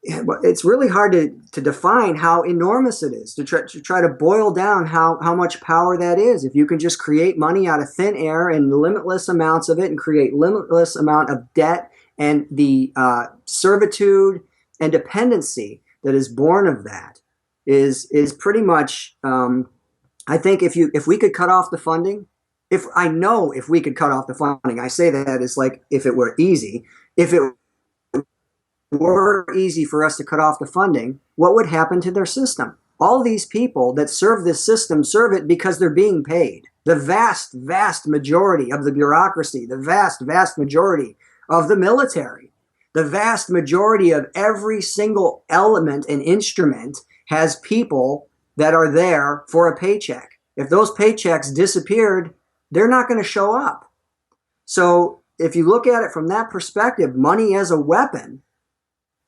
it's really hard to define how enormous it is, to try to boil down how much power that is. If you can just create money out of thin air and limitless amounts of it, and create limitless amount of debt, and the servitude and dependency that is born of that is pretty much, I think if we could cut off the funding, if we could cut off the funding, I say that as like if it were easy. If it were easy for us to cut off the funding, what would happen to their system? All these people that serve this system serve it because they're being paid. The vast, vast majority of the bureaucracy, the vast, vast majority of the military, the vast majority of every single element and instrument has people that are there for a paycheck. If those paychecks disappeared, they're not going to show up. So if you look at it from that perspective, money as a weapon,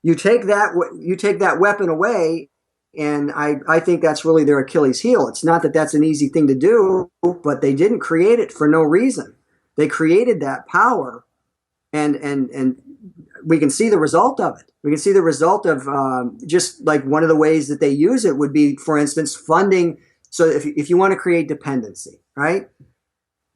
you take that weapon away, and I think that's really their Achilles heel. It's not that that's an easy thing to do, but they didn't create it for no reason. They created that power, and we can see the result of it. We can see the result of just like one of the ways that they use it would be, for instance, funding. So if you want to create dependency, right?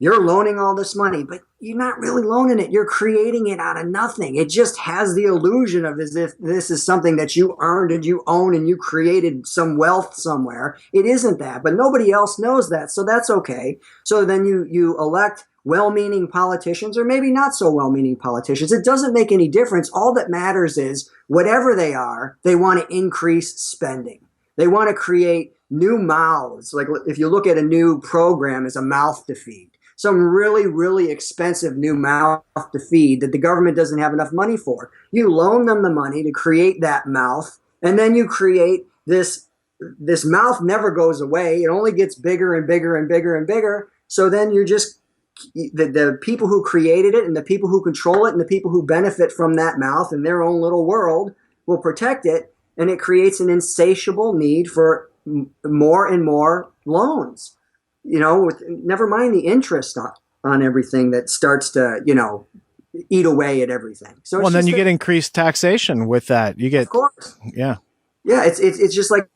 You're loaning all this money, but you're not really loaning it. You're creating it out of nothing. It just has the illusion of as if this is something that you earned and you own and you created some wealth somewhere. It isn't that, but nobody else knows that, so that's okay. So then you elect well-meaning politicians, or maybe not so well-meaning politicians. It doesn't make any difference. All that matters is whatever they are, they want to increase spending. They want to create new mouths. Like if you look at a new program as a mouth to feed, some really, really expensive new mouth to feed that the government doesn't have enough money for. You loan them the money to create that mouth, and then you create this mouth never goes away. It only gets bigger and bigger and bigger and bigger. So then you're just, the people who created it and the people who control it and the people who benefit from that mouth in their own little world will protect it, and it creates an insatiable need for more and more loans. Never mind the interest on everything that starts to, eat away at everything. So then you get increased taxation with that. You get, of course, yeah. It's just like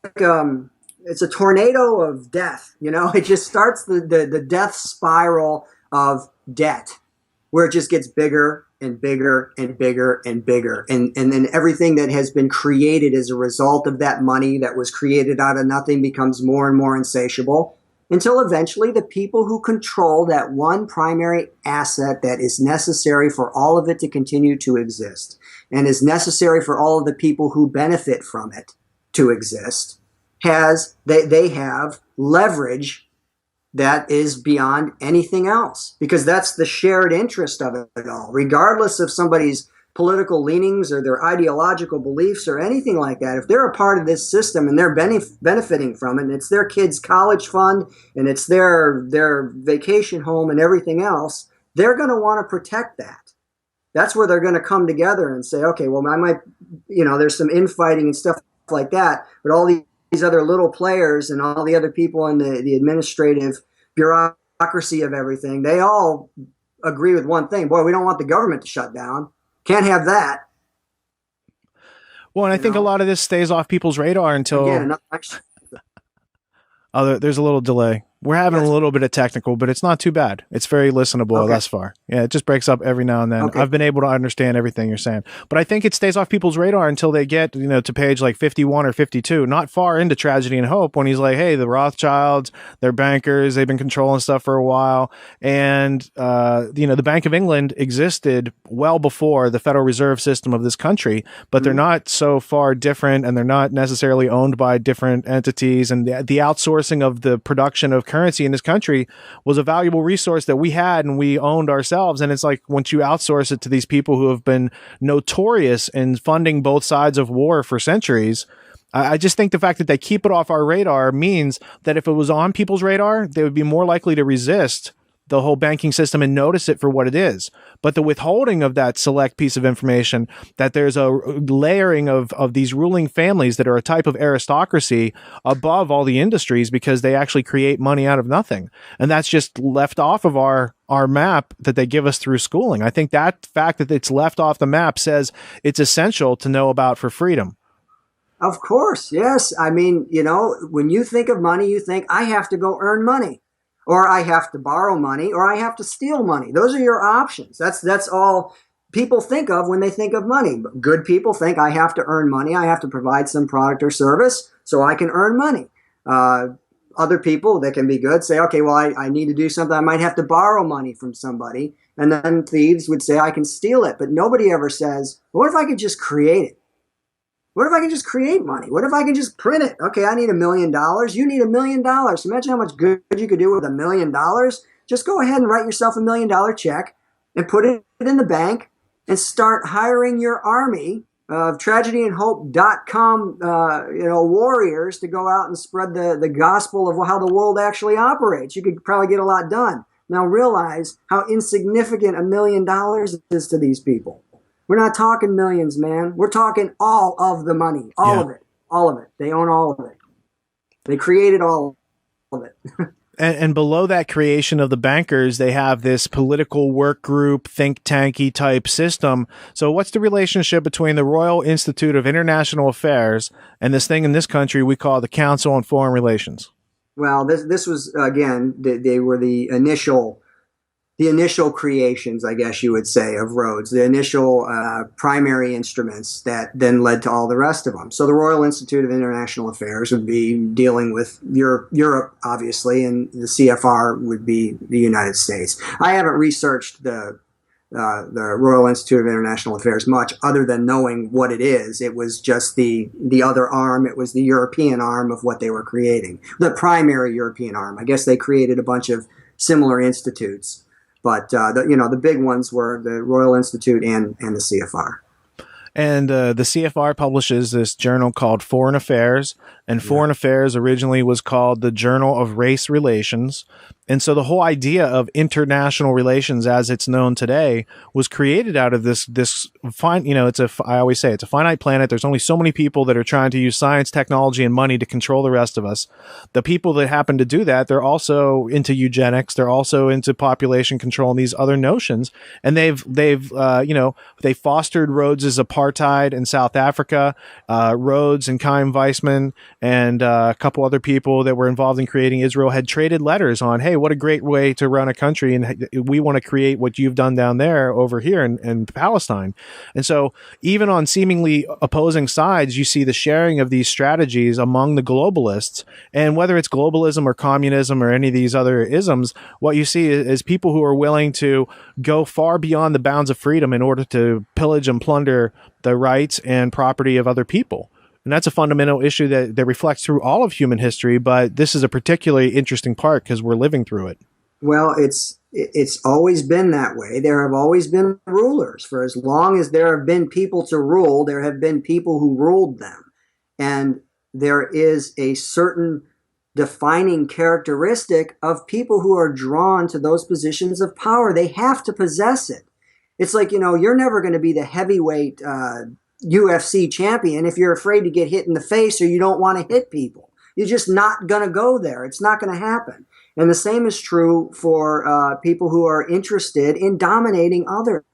it's a tornado of death. It just starts the death spiral of debt, where it just gets bigger and bigger and bigger and bigger, and then everything that has been created as a result of that money that was created out of nothing becomes more and more insatiable, until eventually the people who control that one primary asset that is necessary for all of it to continue to exist, and is necessary for all of the people who benefit from it to exist, they have leverage that is beyond anything else, because that's the shared interest of it all, regardless of somebody's political leanings or their ideological beliefs or anything like that. If they're a part of this system and they're benefiting from it, and it's their kids' college fund and it's their vacation home and everything else, they're going to want to protect that. That's where they're going to come together and say, okay, well, I might, there's some infighting and stuff like that, but all these other little players and all the other people in the administrative bureaucracy of everything, they all agree with one thing. Boy, we don't want the government to shut down. Can't have that. Well, and I think a lot of this stays off people's radar until... Again, there's a little delay. We're having a little bit of technical, but it's not too bad. It's very listenable thus far. Yeah, it just breaks up every now and then. I've been able to understand everything you're saying, but I think it stays off people's radar until they get, to page like 51 or 52, not far into Tragedy and Hope, when he's like, hey, the Rothschilds, they're bankers, they've been controlling stuff for a while. And, the Bank of England existed well before the Federal Reserve System of this country, but they're not so far different, and they're not necessarily owned by different entities. And the outsourcing of the production of currency in this country was a valuable resource that we had and we owned ourselves. And it's like, once you outsource it to these people who have been notorious in funding both sides of war for centuries, I just think the fact that they keep it off our radar means that if it was on people's radar, they would be more likely to resist the whole banking system and notice it for what it is. But the withholding of that select piece of information, that there's a layering of these ruling families that are a type of aristocracy above all the industries because they actually create money out of nothing. And that's just left off of our map that they give us through schooling. I think that fact that it's left off the map says it's essential to know about for freedom. Of course, yes. I mean, when you think of money, you think, I have to go earn money, or I have to borrow money, or I have to steal money. Those are your options. That's all people think of when they think of money. Good people think, I have to earn money. I have to provide some product or service so I can earn money. Other people that can be good say, okay, well, I need to do something. I might have to borrow money from somebody. And then thieves would say, I can steal it. But nobody ever says, what if I could just create it? What if I can just create money? What if I can just print it? Okay, I need $1 million. You need $1 million. Imagine how much good you could do with $1 million. Just go ahead and write yourself $1 million check and put it in the bank and start hiring your army of tragedyandhope.com warriors to go out and spread the gospel of how the world actually operates. You could probably get a lot done. Now realize how insignificant $1 million is to these people. We're not talking millions, man. We're talking all of the money, all of it, all of it. They own all of it. They created all of it. And below that creation of the bankers, they have this political work group, think tanky type system. So what's the relationship between the Royal Institute of International Affairs and this thing in this country we call the Council on Foreign Relations? Well, this was, again, they were the initial creations, I guess you would say, of roads, the initial primary instruments that then led to all the rest of them. So the Royal Institute of International Affairs would be dealing with Europe, obviously, and the CFR would be the United States. I haven't researched the Royal Institute of International Affairs much, other than knowing what it is. It was just the other arm. It was the European arm of what they were creating, the primary European arm. I guess they created a bunch of similar institutes. But the big ones were the Royal Institute and the CFR. And the CFR publishes this journal called Foreign Affairs, and Foreign Affairs originally was called the Journal of Race Relations. And so the whole idea of international relations as it's known today was created out of this fine, I always say it's a finite planet. There's only so many people that are trying to use science, technology, and money to control the rest of us. The people that happen to do that, they're also into eugenics. They're also into population control and these other notions. And they fostered Rhodes's apartheid in South Africa. Rhodes and Chaim Weissman and a couple other people that were involved in creating Israel had traded letters on, hey, what a great way to run a country, and we want to create what you've done down there over here in Palestine. And so even on seemingly opposing sides, you see the sharing of these strategies among the globalists. And whether it's globalism or communism or any of these other isms, what you see is people who are willing to go far beyond the bounds of freedom in order to pillage and plunder the rights and property of other people. And that's a fundamental issue that reflects through all of human history, but this is a particularly interesting part because we're living through it. Well, it's always been that way. There have always been rulers. For as long as there have been people to rule, there have been people who ruled them. And there is a certain defining characteristic of people who are drawn to those positions of power. They have to possess it. It's like, you're never going to be the heavyweight UFC champion if you're afraid to get hit in the face or you don't want to hit people. You're just not going to go there. It's not going to happen. And the same is true for people who are interested in dominating others.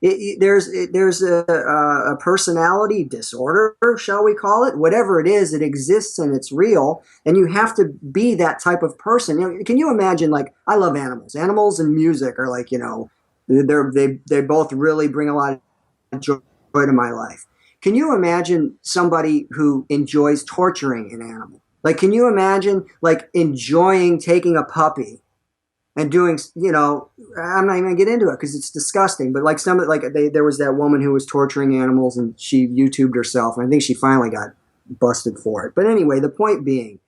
There's a personality disorder, shall we call it? Whatever it is, it exists and it's real, and you have to be that type of person. Can you imagine? Like, I love animals. Animals and music are like, they both really bring a lot of joy to my life. Can you imagine somebody who enjoys torturing an animal? Like, can you imagine like enjoying taking a puppy and doing, I'm not even gonna get into it because it's disgusting. But like there was that woman who was torturing animals and she YouTubed herself, and I think she finally got busted for it. But anyway, the point being,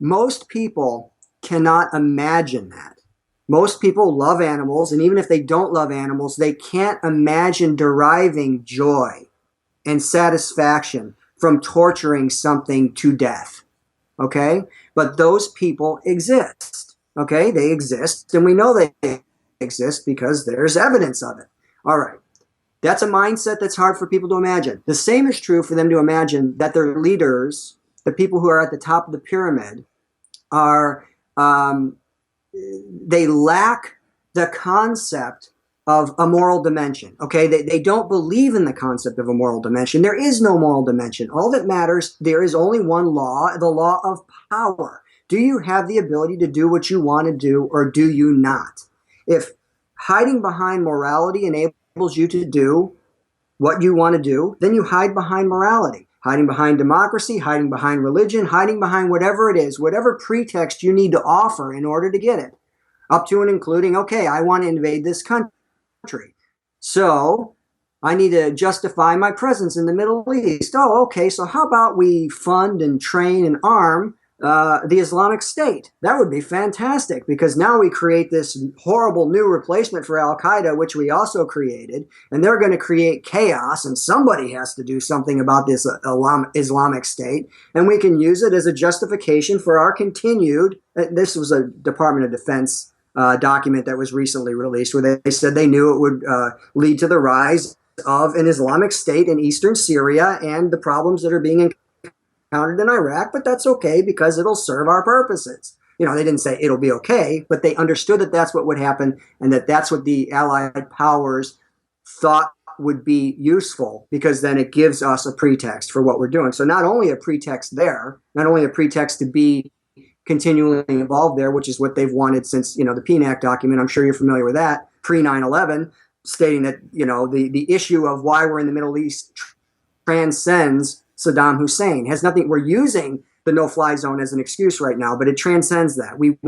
most people cannot imagine that. Most people love animals, and even if they don't love animals, they can't imagine deriving joy and satisfaction from torturing something to death. Okay? But those people exist. Okay? They exist, and we know they exist because there's evidence of it. All right. That's a mindset that's hard for people to imagine. The same is true for them to imagine that their leaders, the people who are at the top of the pyramid, are they lack the concept of a moral dimension. Okay, they don't believe in the concept of a moral dimension. There is no moral dimension. All that matters, there is only one law, the law of power. Do you have the ability to do what you want to do, or do you not? If hiding behind morality enables you to do what you want to do, then you hide behind morality. Hiding behind democracy, hiding behind religion, hiding behind whatever it is, whatever pretext you need to offer in order to get it. Up to and including, okay, I want to invade this country. So I need to justify my presence in the Middle East. Oh, okay, so how about we fund and train and arm the Islamic State? That would be fantastic, because now we create this horrible new replacement for Al-Qaeda, which we also created, and they're going to create chaos, and somebody has to do something about this Islamic State, and we can use it as a justification for our continued, this was a Department of Defense document that was recently released, where they said they knew it would lead to the rise of an Islamic State in eastern Syria and the problems that are being encountered in Iraq, but that's okay because it'll serve our purposes. They didn't say it'll be okay, but they understood that that's what would happen, and that that's what the Allied powers thought would be useful, because then it gives us a pretext for what we're doing. So not only a pretext there, not only a pretext to be continually involved there, which is what they've wanted since, the PNAC document. I'm sure you're familiar with that, pre 9/11, stating that, the issue of why we're in the Middle East transcends Saddam Hussein. It has nothing, we're using the no-fly zone as an excuse right now, but it transcends that. We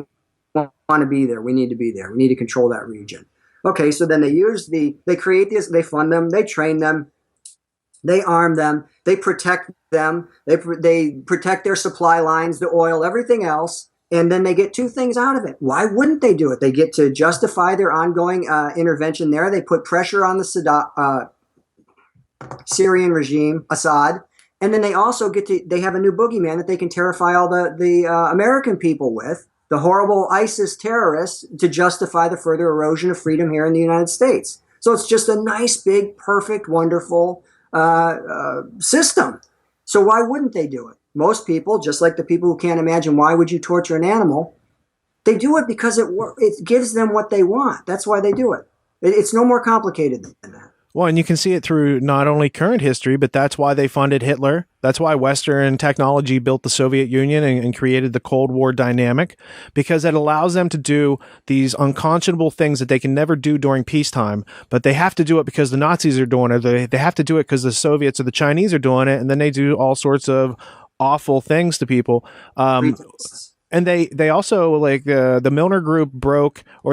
want to be there. We need to be there. We need to control that region. Okay, so then they create this, they fund them, they train them, they arm them, they protect them, they protect their supply lines, the oil, everything else, and then they get two things out of it. Why wouldn't they do it? They get to justify their ongoing intervention there. They put pressure on the Syrian regime, Assad, and then they also they have a new boogeyman that they can terrify all the American people with, the horrible ISIS terrorists, to justify the further erosion of freedom here in the United States. So it's just a nice, big, perfect, wonderful system. So why wouldn't they do it? Most people, just like the people who can't imagine why would you torture an animal, they do it because it gives them what they want. That's why they do it. It's no more complicated than that. Well, and you can see it through not only current history, but that's why they funded Hitler. That's why Western technology built the Soviet Union and created the Cold War dynamic, because it allows them to do these unconscionable things that they can never do during peacetime, but they have to do it because the Nazis are doing it. They have to do it because the Soviets or the Chinese are doing it, and then they do all sorts of awful things to people. And they also, like, the Milner Group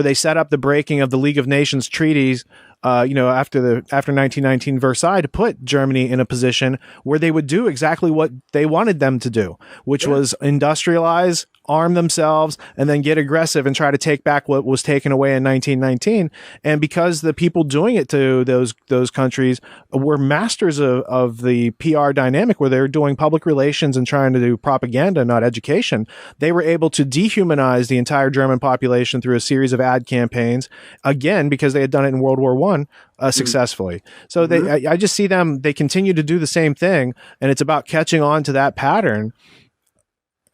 they set up the breaking of the League of Nations treaties, after 1919 Versailles, to put Germany in a position where they would do exactly what they wanted them to do, which was industrialize, arm themselves, and then get aggressive and try to take back what was taken away in 1919. And because the people doing it to those countries were masters of the PR dynamic, where they were doing public relations and trying to do propaganda, not education, they were able to dehumanize the entire German population through a series of ad campaigns, again, because they had done it in World War I successfully. So I just see they continue to do the same thing, and it's about catching on to that pattern.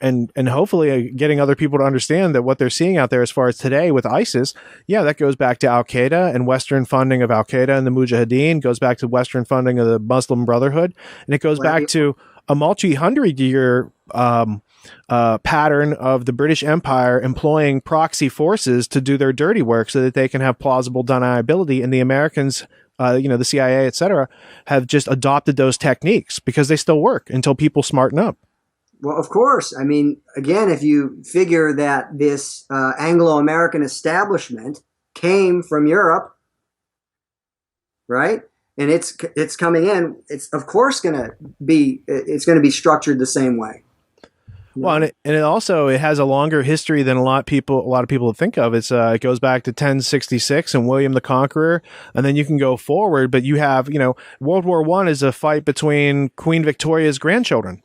and hopefully getting other people to understand that what they're seeing out there as far as today with ISIS, yeah, that goes back to Al Qaeda and Western funding of Al Qaeda and the Mujahideen, goes back to Western funding of the Muslim Brotherhood, and it goes back to a multi-hundred-year pattern of the British Empire employing proxy forces to do their dirty work so that they can have plausible deniability, and the Americans, the CIA, etc., have just adopted those techniques because they still work until people smarten up. Well, of course. I mean, again, if you figure that this Anglo-American establishment came from Europe, right? And it's coming in. It's of course going to be structured the same way. Well, and it has a longer history than a lot of people think of. It goes back to 1066 and William the Conqueror, and then you can go forward. But you have World War I is a fight between Queen Victoria's grandchildren,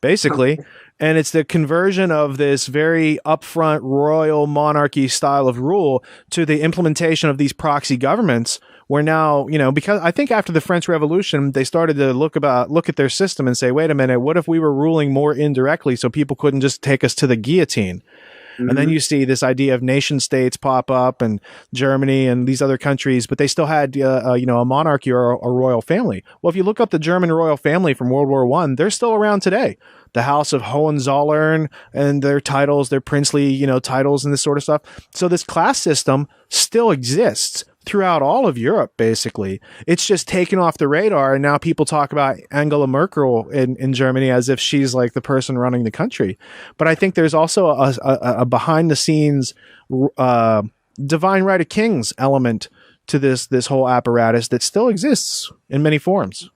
basically. And it's the conversion of this very upfront royal monarchy style of rule to the implementation of these proxy governments, where now, because I think after the French Revolution, they started to look at their system and say, wait a minute, what if we were ruling more indirectly so people couldn't just take us to the guillotine? And then you see this idea of nation states pop up, and Germany and these other countries, but they still had, a monarchy or a royal family. Well, if you look up the German royal family from World War I, they're still around today. The House of Hohenzollern and their titles, their princely, titles and this sort of stuff. So this class system still exists throughout all of Europe, basically. It's just taken off the radar, and now people talk about Angela Merkel in Germany as if she's like the person running the country. But I think there's also a behind-the-scenes divine right of kings element to this whole apparatus that still exists in many forms.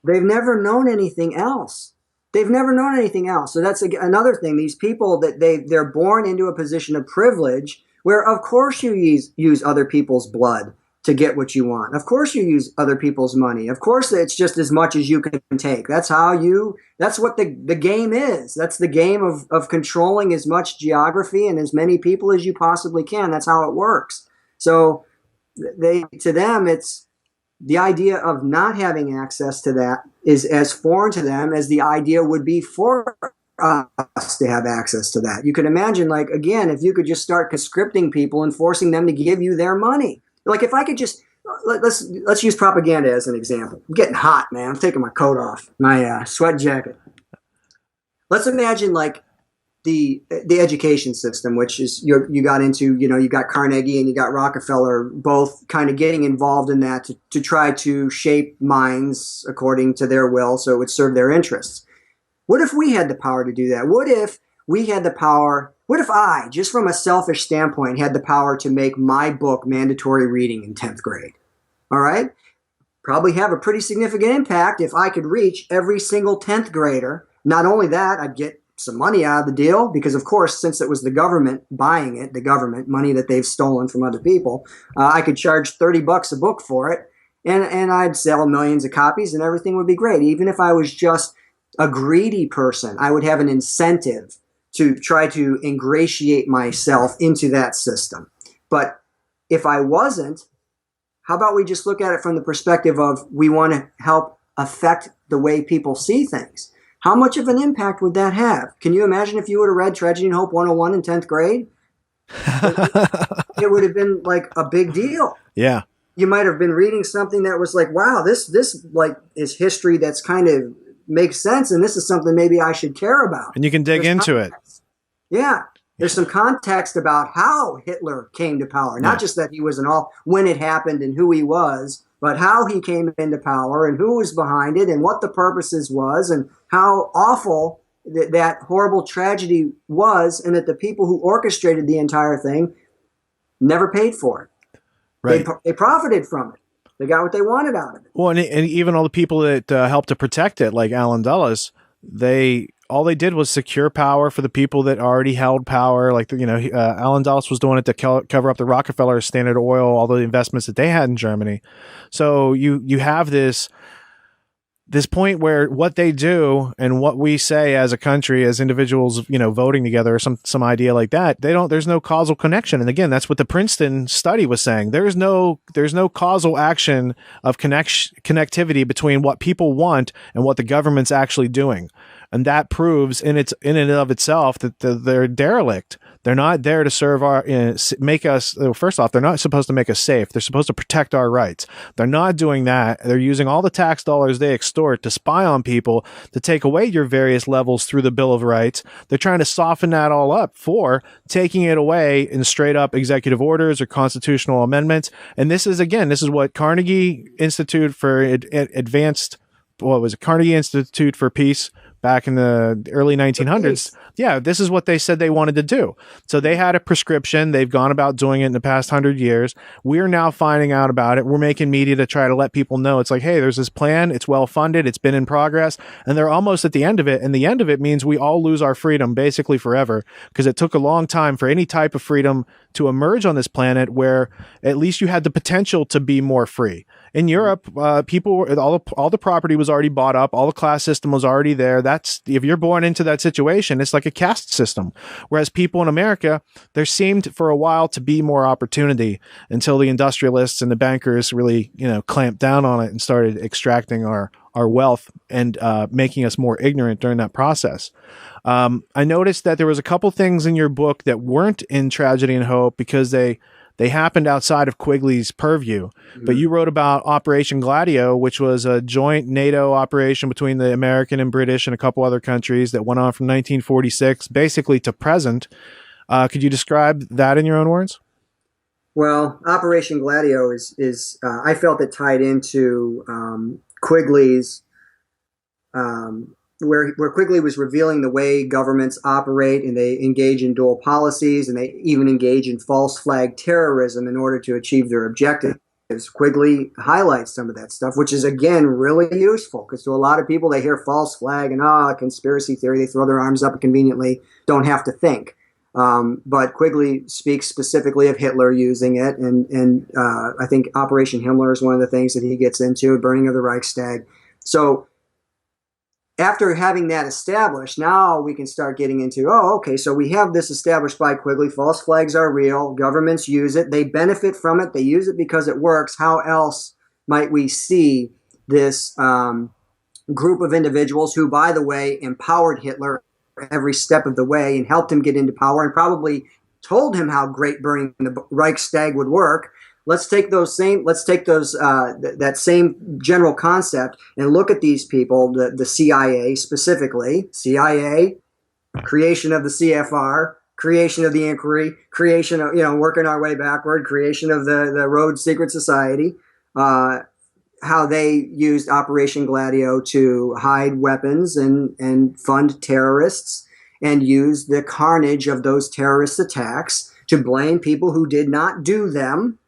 They've never known anything else. So that's another thing. These people, that they're born into a position of privilege where, of course, you use other people's blood to get what you want. Of course, you use other people's money. Of course, it's just as much as you can take. That's what the game is. That's the game of controlling as much geography and as many people as you possibly can. That's how it works. So to them, it's the idea of not having access to that is as foreign to them as the idea would be for us to have access to that. You could imagine, again, if you could just start conscripting people and forcing them to give you their money. Like if I could just, let's use propaganda as an example. I'm getting hot, man. I'm taking my coat off, my sweat jacket. Let's imagine the education system, which is you got into, you got Carnegie and you got Rockefeller, both kind of getting involved in that to try to shape minds according to their will so it would serve their interests. What if we had the power to do that? What if I, just from a selfish standpoint, had the power to make my book mandatory reading in 10th grade? All right? Probably have a pretty significant impact if I could reach every single 10th grader. Not only that, I'd get some money out of the deal because, of course, since it was the government buying it, the government money that they've stolen from other people, I could charge $30 a book for it, and I'd sell millions of copies, and everything would be great. Even if I was just a greedy person, I would have an incentive to try to ingratiate myself into that system. But if I wasn't, how about we just look at it from the perspective of we want to help affect the way people see things? How much of an impact would that have? Can you imagine if you would have read Tragedy and Hope 101 in 10th grade? It would have been like a big deal. Yeah. You might have been reading something that was like, wow, this is history that's kind of makes sense, and this is something maybe I should care about. And you can dig into it. Yeah. There's some context about how Hitler came to power. Not just that he was when it happened and who he was, but how he came into power and who was behind it and what the purposes was and how awful that horrible tragedy was, and that the people who orchestrated the entire thing never paid for it. Right. They profited from it. They got what they wanted out of it. Well, and even all the people that helped to protect it, like Allen Dulles, all they did was secure power for the people that already held power. Like, Allen Dulles was doing it to cover up the Rockefeller, Standard Oil, all the investments that they had in Germany. So you have this point where what they do and what we say as a country, as individuals, voting together or some idea like that, there's no causal connection. And again, that's what the Princeton study was saying. There's no causal action of connectivity between what people want and what the government's actually doing. And that proves in and of itself that they're derelict. They're not there to serve make us. First off, they're not supposed to make us safe. They're supposed to protect our rights. They're not doing that. They're using all the tax dollars they extort to spy on people, to take away your various levels through the Bill of Rights. They're trying to soften that all up for taking it away in straight up executive orders or constitutional amendments. And this is what Carnegie Institute for Advanced, what was it? Carnegie Institute for Peace back in the early 1900s. Yeah, this is what they said they wanted to do. So they had a prescription. They've gone about doing it in the past 100 years. We're now finding out about it. We're making media to try to let people know. It's like, hey, there's this plan. It's well funded. It's been in progress. And they're almost at the end of it. And the end of it means we all lose our freedom basically forever, because it took a long time for any type of freedom to emerge on this planet where at least you had the potential to be more free. In Europe, people, all the property was already bought up. All the class system was already there. If you're born into that situation, it's like a caste system. Whereas people in America, there seemed for a while to be more opportunity until the industrialists and the bankers really, clamped down on it and started extracting our wealth and making us more ignorant during that process. I noticed that there was a couple things in your book that weren't in Tragedy and Hope because they happened outside of Quigley's purview. Mm-hmm. But you wrote about Operation Gladio, which was a joint NATO operation between the American and British and a couple other countries that went on from 1946 basically to present. Could you describe that in your own words? Well, Operation Gladio is I felt it tied into Quigley's where Quigley was revealing the way governments operate, and they engage in dual policies, and they even engage in false flag terrorism in order to achieve their objectives. Quigley highlights some of that stuff, which is, again, really useful, because to a lot of people, they hear false flag and conspiracy theory, they throw their arms up and conveniently don't have to think. But Quigley speaks specifically of Hitler using it, and I think Operation Himmler is one of the things that he gets into, burning of the Reichstag. So after having that established, now we can start getting into, so we have this established by Quigley. False flags are real. Governments use it. They benefit from it. They use it because it works. How else might we see this group of individuals who, by the way, empowered Hitler every step of the way and helped him get into power and probably told him how great burning the Reichstag would work? Let's take that same general concept and look at these people, the CIA specifically, CIA, creation of the CFR, creation of the Inquiry, creation of, working our way backward, creation of the Rhodes Secret Society, how they used Operation Gladio to hide weapons and fund terrorists and use the carnage of those terrorist attacks to blame people who did not do them,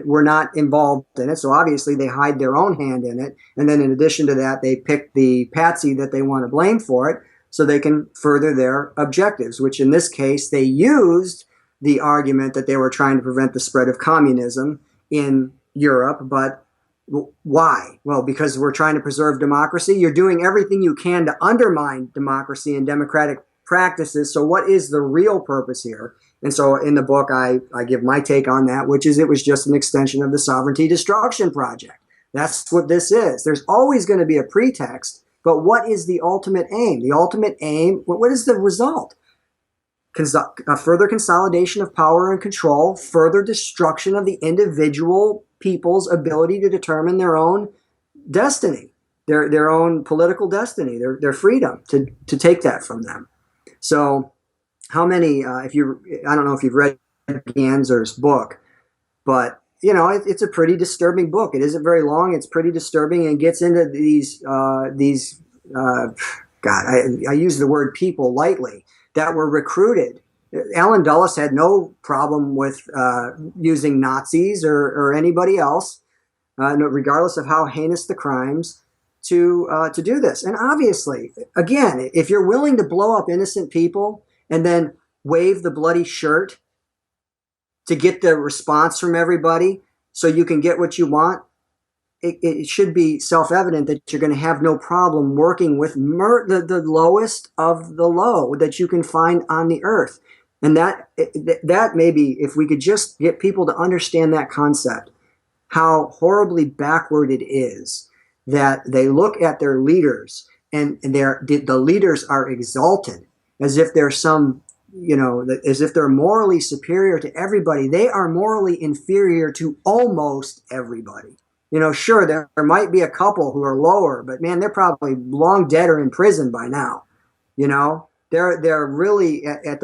were not involved in it. So obviously they hide their own hand in it. And then in addition to that, they pick the patsy that they want to blame for it so they can further their objectives, which in this case, they used the argument that they were trying to prevent the spread of communism in Europe. But why? Well, because we're trying to preserve democracy. You're doing everything you can to undermine democracy and democratic practices. So what is the real purpose here? And so in the book, I give my take on that, which is it was just an extension of the sovereignty destruction project. That's what this is. There's always going to be a pretext, but what is the ultimate aim? The ultimate aim, what is the result? A further consolidation of power and control, further destruction of the individual people's ability to determine their own destiny, their own political destiny, their freedom to take that from them. So how many, I don't know if you've read Ganser's book, but, it's a pretty disturbing book. It isn't very long. It's pretty disturbing and gets into these I use the word people lightly, that were recruited. Alan Dulles had no problem with using Nazis or anybody else, regardless of how heinous the crimes, to do this. And obviously, again, if you're willing to blow up innocent people and then wave the bloody shirt to get the response from everybody so you can get what you want, it should be self-evident that you're going to have no problem working with the lowest of the low that you can find on the earth. And that maybe, if we could just get people to understand that concept, how horribly backward it is that they look at their leaders and the leaders are exalted as if they're some, as if they're morally superior to everybody. They are morally inferior to almost everybody. Sure, there might be a couple who are lower, but man, they're probably long dead or in prison by now. They're really at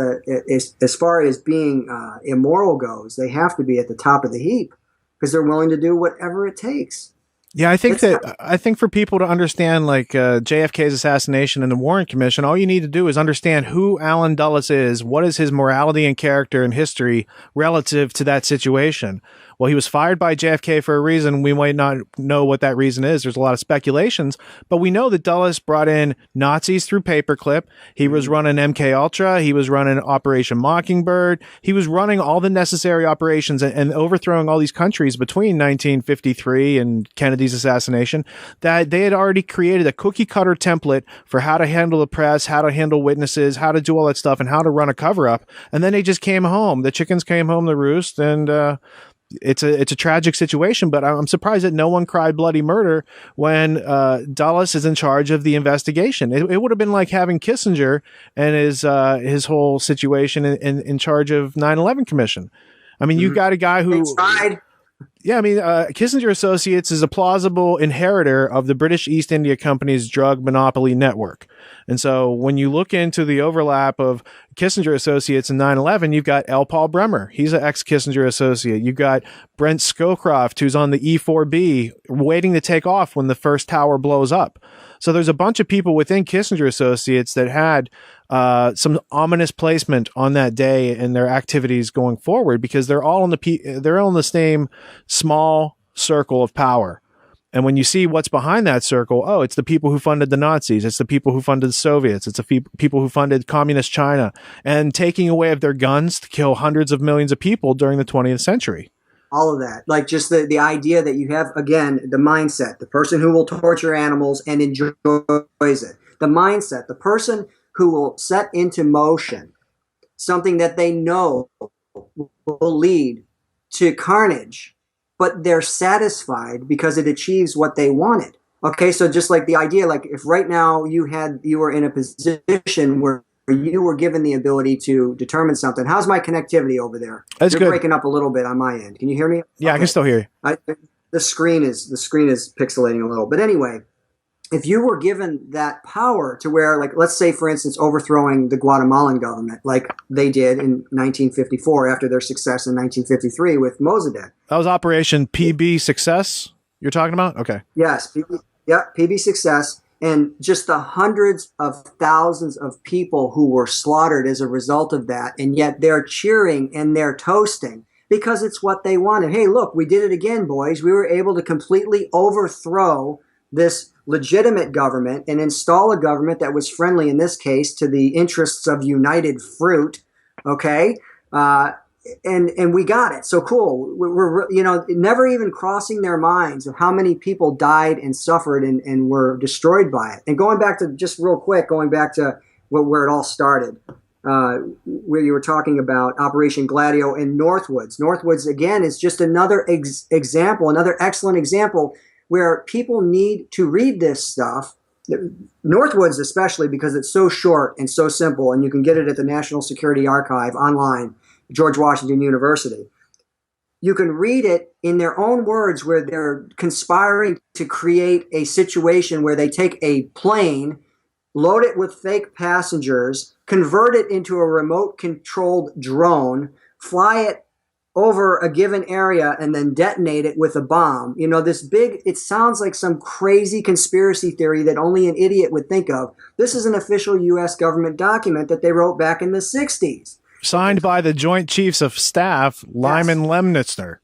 as far as being immoral goes, they have to be at the top of the heap because they're willing to do whatever it takes. Yeah, I think for people to understand like JFK's assassination and the Warren Commission, all you need to do is understand who Allen Dulles is, what is his morality and character and history relative to that situation. Well, he was fired by JFK for a reason. We might not know what that reason is. There's a lot of speculations, but we know that Dulles brought in Nazis through paperclip. He was running MK Ultra. He was running Operation Mockingbird. He was running all the necessary operations and overthrowing all these countries between 1953 and Kennedy's assassination, that they had already created a cookie cutter template for how to handle the press, how to handle witnesses, how to do all that stuff, and how to run a cover up. And then they just came home. The chickens came home to roost, and it's a tragic situation, but I'm surprised that no one cried bloody murder when Dulles is in charge of the investigation. It would have been like having Kissinger and his whole situation in charge of 9/11 Commission. I mean, you got a guy who tried. Yeah, I mean, Kissinger Associates is a plausible inheritor of the British East India Company's drug monopoly network. And so when you look into the overlap of Kissinger Associates and 9/11, you've got L. Paul Bremer. He's an ex-Kissinger associate. You've got Brent Scowcroft, who's on the E-4B, waiting to take off when the first tower blows up. So there's a bunch of people within Kissinger Associates that had some ominous placement on that day in their activities going forward, because they're all in the same small circle of power. And when you see what's behind that circle, oh, it's the people who funded the Nazis. It's the people who funded the Soviets. It's the people who funded communist China and taking away of their guns to kill hundreds of millions of people during the 20th century. All of that, like just the idea that you have, again, the mindset, the person who will torture animals and enjoys it. The mindset, the person who will set into motion something that they know will lead to carnage, but they're satisfied because it achieves what they wanted. Okay, so just like the idea, like if right now you were in a position where you were given the ability to determine something. How's my connectivity over there? That's You're good. Breaking up a little bit on my end. Can you hear me? Yeah, okay. I can still hear you. The screen is pixelating a little. But anyway, if you were given that power to where, like, let's say, for instance, overthrowing the Guatemalan government, like they did in 1954 after their success in 1953 with Mossadegh. That was Operation PB Success you're talking about? Okay. Yes. PB Success. And just the hundreds of thousands of people who were slaughtered as a result of that. And yet they're cheering and they're toasting because it's what they wanted. Hey, look, we did it again, boys. We were able to completely overthrow this legitimate government and install a government that was friendly, in this case, to the interests of United Fruit. Okay. And we got it. So cool. We're never even crossing their minds of how many people died and suffered and were destroyed by it. And going back to where it all started, where you were talking about Operation Gladio in Northwoods. Northwoods, again, is just another example, another excellent example where people need to read this stuff. Northwoods especially, because it's so short and so simple, and you can get it at the National Security Archive online, George Washington University. You can read it in their own words where they're conspiring to create a situation where they take a plane, load it with fake passengers, convert it into a remote-controlled drone, fly it over a given area, and then detonate it with a bomb. It sounds like some crazy conspiracy theory that only an idiot would think of. This is an official U.S. government document that they wrote back in the 60s. Signed by the Joint Chiefs of Staff, Lyman Lemnitzer.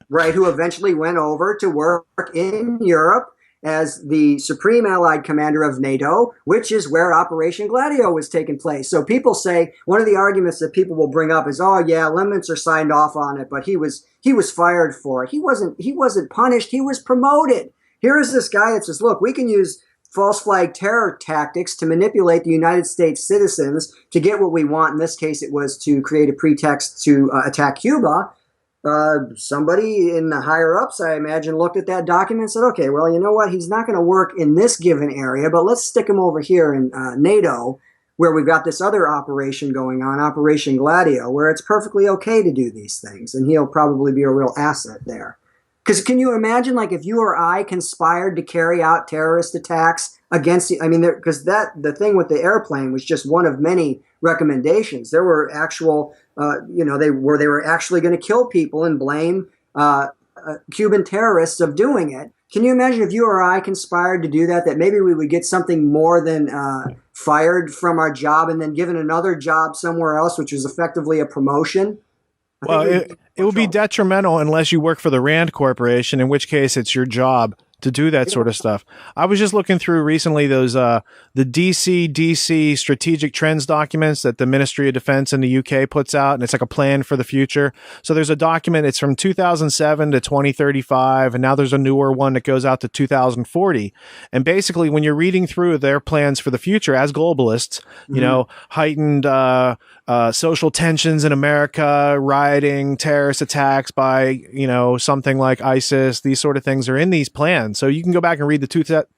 Right, who eventually went over to work in Europe as the Supreme Allied Commander of NATO, which is where Operation Gladio was taking place. So people say, one of the arguments that people will bring up is, oh yeah, Lemnitzer signed off on it, but he was fired for it. He wasn't punished, he was promoted. Here is this guy that says, look, we can use false flag terror tactics to manipulate the United States citizens to get what we want. In this case, it was to create a pretext to attack Cuba. Somebody in the higher ups, I imagine, looked at that document and said, okay, well, you know what? He's not going to work in this given area, but let's stick him over here in NATO, where we've got this other operation going on, Operation Gladio, where it's perfectly okay to do these things, and he'll probably be a real asset there. Because can you imagine, like, if you or I conspired to carry out terrorist attacks against the, I mean, because the thing with the airplane was just one of many recommendations. There were actual, they were actually going to kill people and blame Cuban terrorists of doing it. Can you imagine if you or I conspired to do that? That maybe we would get something more than fired from our job and then given another job somewhere else, which was effectively a promotion. Well, it would be detrimental unless you work for the Rand Corporation, in which case it's your job to do that sort of stuff. I was just looking through recently those the DC strategic trends documents that the Ministry of Defense in the UK puts out, and it's like a plan for the future. So there's a document, it's from 2007 to 2035, and now there's a newer one that goes out to 2040. And basically, when you're reading through their plans for the future as globalists, you know, heightened social tensions in America, rioting, terrorist attacks by, you know, something like ISIS, these sort of things are in these plans. So you can go back and read the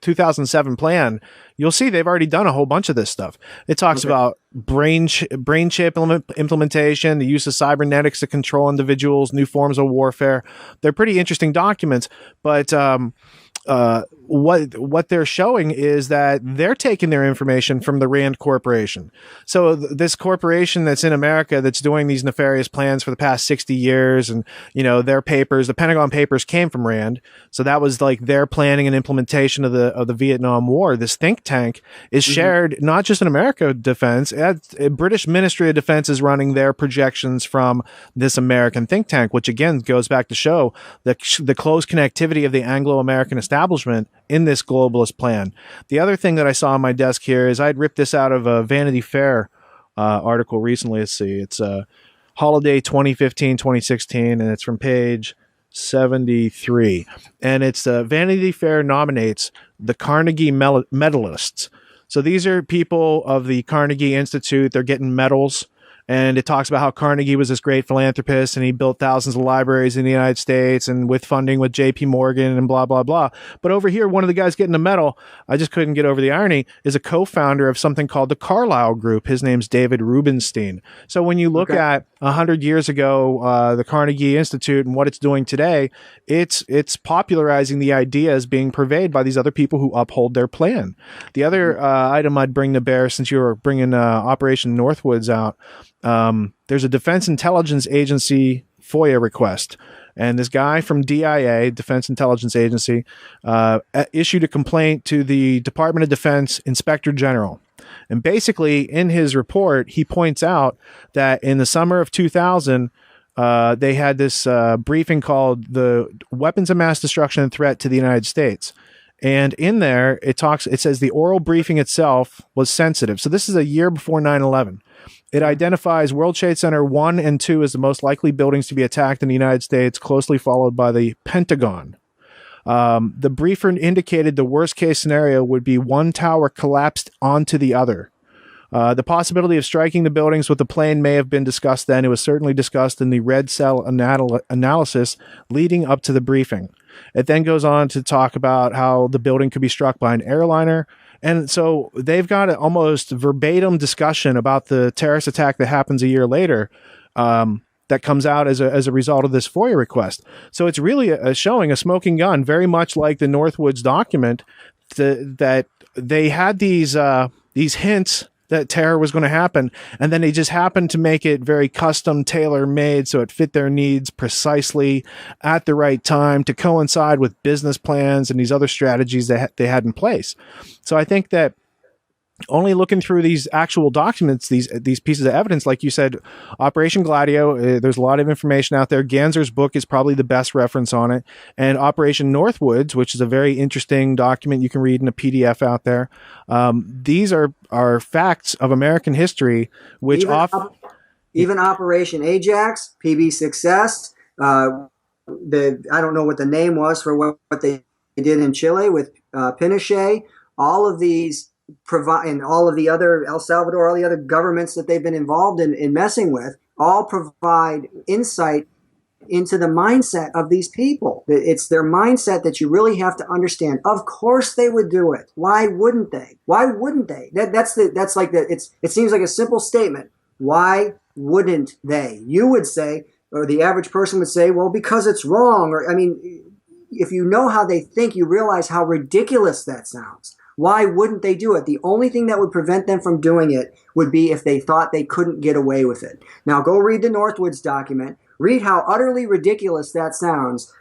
2007 plan. You'll see they've already done a whole bunch of this stuff. It talks about brain chip implementation, the use of cybernetics to control individuals, new forms of warfare. They're pretty interesting documents, but what they're showing is that they're taking their information from the Rand Corporation. So this corporation that's in America that's doing these nefarious plans for the past 60 years, and you know their papers, the Pentagon Papers came from Rand. So that was like their planning and implementation of the Vietnam War. This think tank is shared not just in America defense. British Ministry of Defense is running their projections from this American think tank, which again goes back to show the close connectivity of the Anglo-American establishment in this globalist plan. The other thing that I saw on my desk here is I'd ripped this out of a Vanity Fair article recently. Let's see. It's Holiday 2015-2016, and it's from page 73. And it's Vanity Fair nominates the Carnegie medalists. So these are people of the Carnegie Institute. They're getting medals. And it talks about how Carnegie was this great philanthropist and he built thousands of libraries in the United States and with funding with J.P. Morgan and blah, blah, blah. But over here, one of the guys getting a medal, I just couldn't get over the irony, is a co-founder of something called the Carlyle Group. His name's David Rubenstein. So when you look at 100 years ago, the Carnegie Institute and what it's doing today, it's popularizing the ideas being purveyed by these other people who uphold their plan. The other item I'd bring to bear, since you were bringing Operation Northwoods out, there's a Defense Intelligence Agency FOIA request. And this guy from DIA, Defense Intelligence Agency, issued a complaint to the Department of Defense Inspector General. And basically, in his report, he points out that in the summer of 2000, they had this briefing called the Weapons of Mass Destruction and Threat to the United States. And in there, it says the oral briefing itself was sensitive. So this is a year before 9/11. It identifies World Trade Center 1 and 2 as the most likely buildings to be attacked in the United States, closely followed by the Pentagon. The briefer indicated the worst case scenario would be one tower collapsed onto the other. The possibility of striking the buildings with a plane may have been discussed then. It was certainly discussed in the red cell analysis leading up to the briefing. It then goes on to talk about how the building could be struck by an airliner. And so they've got an almost verbatim discussion about the terrorist attack that happens a year later that comes out as a result of this FOIA request. So it's really showing a smoking gun, very much like the Northwoods document, that they had these hints that terror was going to happen, and then they just happened to make it very custom, tailor-made, so it fit their needs precisely at the right time to coincide with business plans and these other strategies that they had in place. So I think that only looking through these actual documents, these pieces of evidence, like you said, Operation Gladio, there's a lot of information out there. Ganser's book is probably the best reference on it. And Operation Northwoods, which is a very interesting document you can read in a PDF out there. These are facts of American history, which even Operation Ajax, PB Success, I don't know what the name was for what they did in Chile with Pinochet, all of these provide, and all of the other, El Salvador, all the other governments that they've been involved in messing with, all provide insight into the mindset of these people. It's their mindset that you really have to understand. Of course they would do it. Why wouldn't they? Why wouldn't they? It seems like a simple statement. Why wouldn't they? You would say, or the average person would say, well, because it's wrong. Or, I mean, if you know how they think, you realize how ridiculous that sounds. Why wouldn't they do it? The only thing that would prevent them from doing it would be if they thought they couldn't get away with it. Now go read the Northwoods document, read how utterly ridiculous that sounds,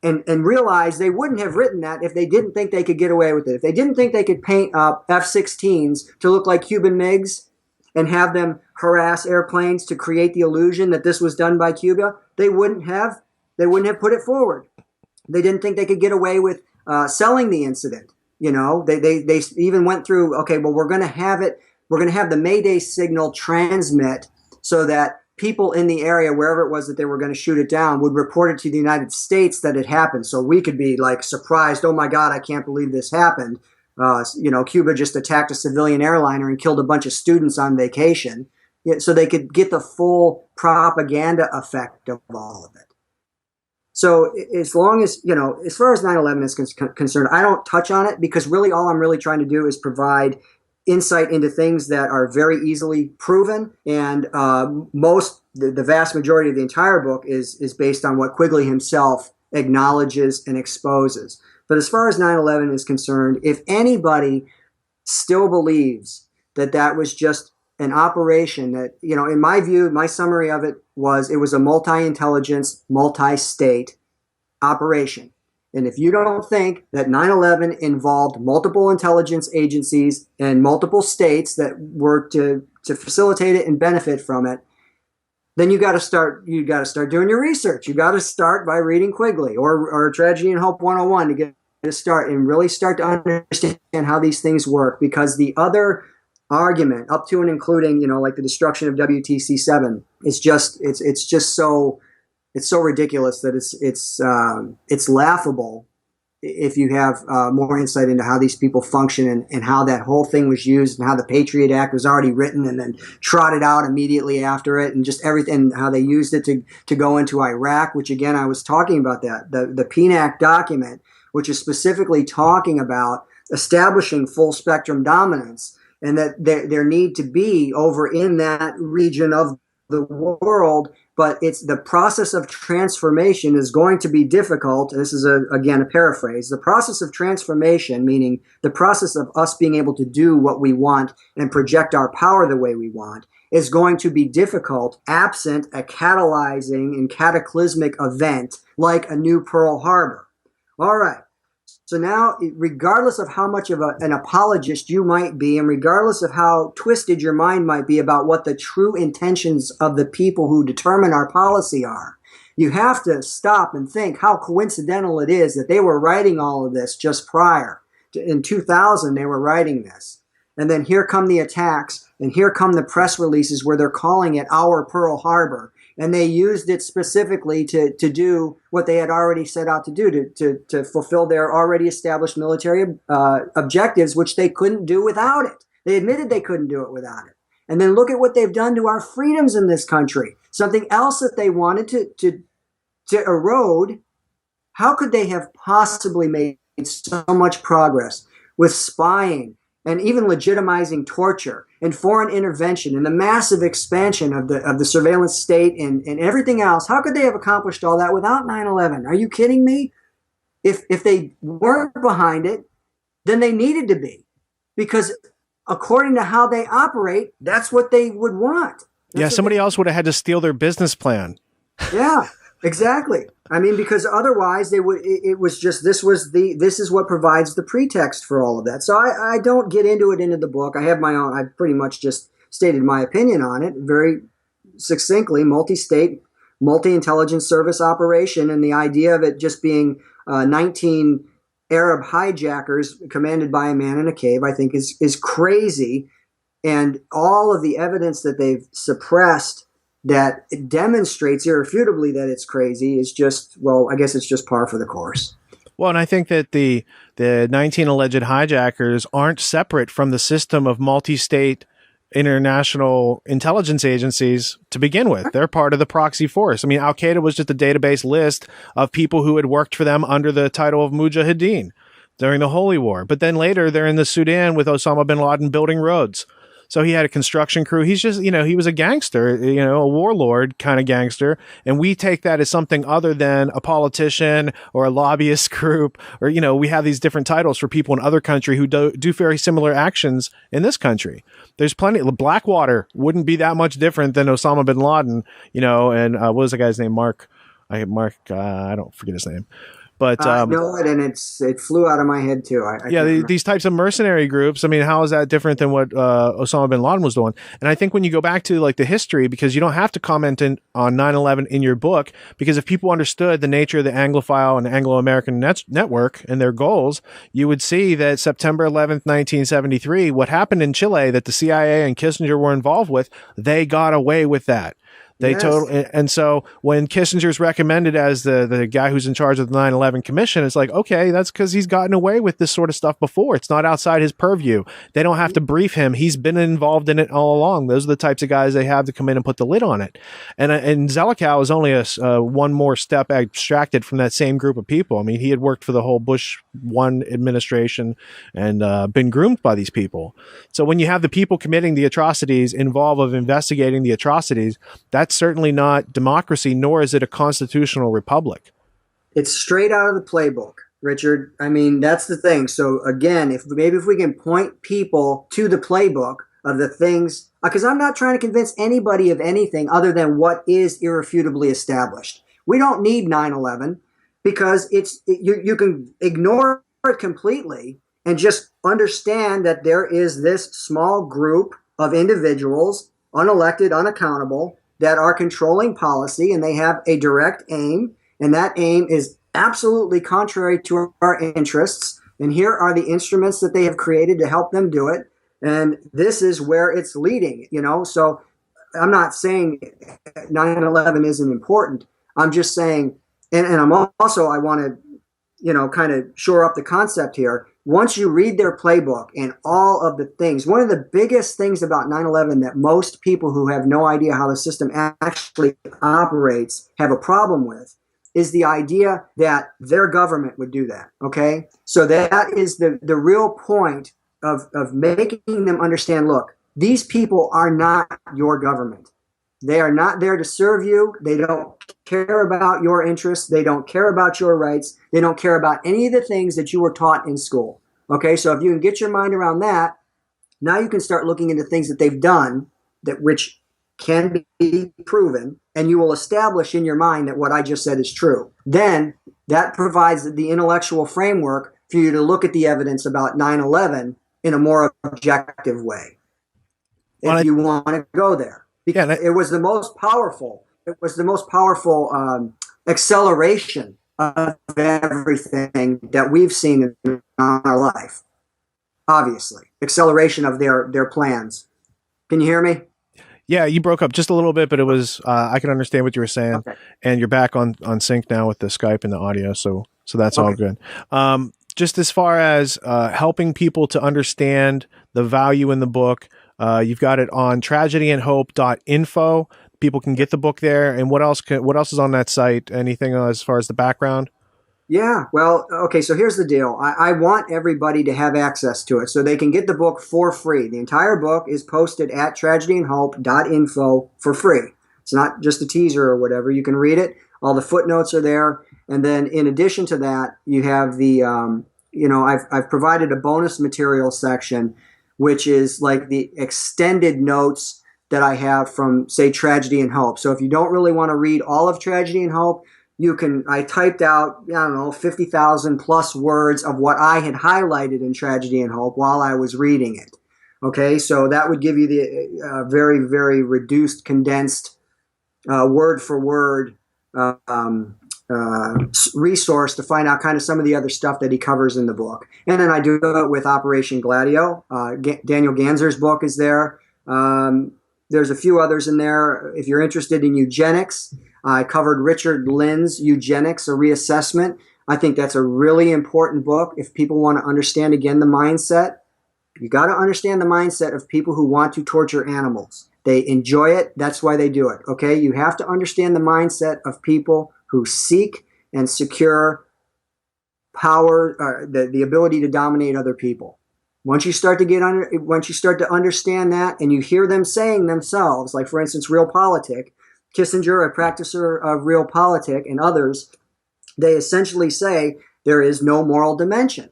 and realize they wouldn't have written that if they didn't think they could get away with it. If they didn't think they could paint up F-16s to look like Cuban MiGs and have them harass airplanes to create the illusion that this was done by Cuba, they wouldn't have put it forward. They didn't think they could get away with selling the incident. You know, they even went through, okay, well, we're going to have the Mayday signal transmit so that people in the area, wherever it was that they were going to shoot it down, would report it to the United States that it happened. So we could be like surprised, oh my God, I can't believe this happened. Cuba just attacked a civilian airliner and killed a bunch of students on vacation. So they could get the full propaganda effect of all of it. So as long as, as far as 9/11 is concerned, I don't touch on it because really all I'm really trying to do is provide insight into things that are very easily proven. And the vast majority of the entire book is based on what Quigley himself acknowledges and exposes. But as far as 9/11 is concerned, if anybody still believes that that was just an operation that, in my view, my summary of it was a multi-intelligence, multi-state operation. And if you don't think that 9/11 involved multiple intelligence agencies and multiple states that were to facilitate it and benefit from it, then you got to start doing your research. You got to start by reading Quigley or Tragedy and Hope 101 to get a start and really start to understand how these things work, because the other argument up to and including, like the destruction of WTC-7 is it's so ridiculous that it's laughable if you have more insight into how these people function and how that whole thing was used and how the Patriot Act was already written and then trotted out immediately after it, and just everything, how they used it to go into Iraq, which again, I was talking about that. The PNAC document, which is specifically talking about establishing full spectrum dominance, and that there need to be over in that region of the world, but it's the process of transformation is going to be difficult. This is again a paraphrase. The process of transformation, meaning the process of us being able to do what we want and project our power the way we want, is going to be difficult absent a catalyzing and cataclysmic event like a new Pearl Harbor. All right. So now, regardless of how much of an apologist you might be, and regardless of how twisted your mind might be about what the true intentions of the people who determine our policy are, you have to stop and think how coincidental it is that they were writing all of this just prior. In 2000, they were writing this. And then here come the attacks, and here come the press releases where they're calling it our Pearl Harbor. And they used it specifically to do what they had already set out to do, to fulfill their already established military objectives, which they couldn't do without it. They admitted they couldn't do it without it. And then look at what they've done to our freedoms in this country. Something else that they wanted to erode. How could they have possibly made so much progress with spying and even legitimizing torture and foreign intervention and the massive expansion of the surveillance state and everything else? How could they have accomplished all that without 9/11? Are you kidding me? If they weren't behind it, then they needed to be, because according to how they operate, that's what they would want. Somebody else would have had to steal their business plan. Yeah, exactly. I mean, because otherwise this is what provides the pretext for all of that. So I don't get into the book. I have my own, I pretty much just stated my opinion on it very succinctly: multi-state, multi-intelligence service operation, and the idea of it just being 19 Arab hijackers commanded by a man in a cave, I think is crazy. And all of the evidence that they've suppressed that demonstrates irrefutably that it's crazy is just, well, I guess it's just par for the course. Well, and I think that the 19 alleged hijackers aren't separate from the system of multi-state international intelligence agencies to begin with. They're part of the proxy force. I mean, Al Qaeda was just a database list of people who had worked for them under the title of Mujahideen during the Holy War. But then later they're in the Sudan with Osama bin Laden building roads. So he had a construction crew. He's just, he was a gangster, a warlord kind of gangster. And we take that as something other than a politician or a lobbyist group, or, we have these different titles for people in other countries who do very similar actions in this country. There's plenty. Blackwater wouldn't be that much different than Osama bin Laden, and what was the guy's name? I don't forget his name. But I know it, and it flew out of my head too. These types of mercenary groups. I mean, how is that different than what Osama bin Laden was doing? And I think when you go back to like the history, because you don't have to comment on 9/11 in your book, because if people understood the nature of the Anglophile and Anglo-American network and their goals, you would see that September 11th, 1973, what happened in Chile that the CIA and Kissinger were involved with, they got away with that. And so when Kissinger's recommended as the guy who's in charge of the 9/11 Commission, it's like, okay, that's because he's gotten away with this sort of stuff before. It's not outside his purview. They don't have to brief him. He's been involved in it all along. Those are the types of guys they have to come in and put the lid on it. And Zelikow is only one more step abstracted from that same group of people. I mean, he had worked for the whole Bush 1 administration and been groomed by these people. So when you have the people committing the atrocities involved of investigating the atrocities, that's certainly not democracy, nor is it a constitutional republic. It's straight out of the playbook, Richard. I mean, that's the thing. So again, if we can point people to the playbook of the things, because I'm not trying to convince anybody of anything other than what is irrefutably established. We don't need 9/11 because you can ignore it completely and just understand that there is this small group of individuals, unelected, unaccountable, that are controlling policy, and they have a direct aim, and that aim is absolutely contrary to our interests. And here are the instruments that they have created to help them do it. And this is where it's leading, So I'm not saying 9/11 isn't important. I'm just saying, and I'm also, I want to, kind of shore up the concept here. Once you read their playbook and all of the things, one of the biggest things about 9/11 that most people who have no idea how the system actually operates have a problem with is the idea that their government would do that, okay? So that is the real point of making them understand, look, these people are not your government. They are not there to serve you. They don't care about your interests. They don't care about your rights. They don't care about any of the things that you were taught in school. Okay, so if you can get your mind around that, now you can start looking into things that they've done which can be proven, and you will establish in your mind that what I just said is true. Then that provides the intellectual framework for you to look at the evidence about 9/11 in a more objective way, if you want to go there. Because it was the most powerful. It was the most powerful acceleration of everything that we've seen in our life. Obviously, acceleration of their plans. Can you hear me? Yeah, you broke up just a little bit, but it was I can understand what you were saying. Okay. And you're back on sync now with the Skype and the audio, so that's okay. All good. Just as far as helping people to understand the value in the book. You've got it on tragedyandhope.info. People can get the book there. And what else is on that site? Anything as far as the background? Yeah, well, okay, so here's the deal. I want everybody to have access to it so they can get the book for free. The entire book is posted at tragedyandhope.info for free. It's not just a teaser or whatever. You can read it. All the footnotes are there. And then in addition to that, you have the, I've provided a bonus material section, which is like the extended notes that I have from, say, Tragedy and Hope. So if you don't really want to read all of Tragedy and Hope, I typed out, 50,000 plus words of what I had highlighted in Tragedy and Hope while I was reading it. Okay, so that would give you the very, very reduced, condensed, word for word resource to find out kind of some of the other stuff that he covers in the book. And then I do it with Operation Gladio. Daniel Ganzer's book is there. There's a few others in there. If you're interested in eugenics, I covered Richard Lynn's Eugenics, a Reassessment. I think that's a really important book if people want to understand, again, the mindset You got to understand the mindset of people who want to torture animals. They enjoy it. That's why they do it. Okay. You have to understand the mindset of people who seek and secure power, the ability to dominate other people. Once you start to understand that, and you hear them saying themselves, like for instance, Realpolitik, Kissinger, a practicer of Realpolitik, and others, they essentially say there is no moral dimension.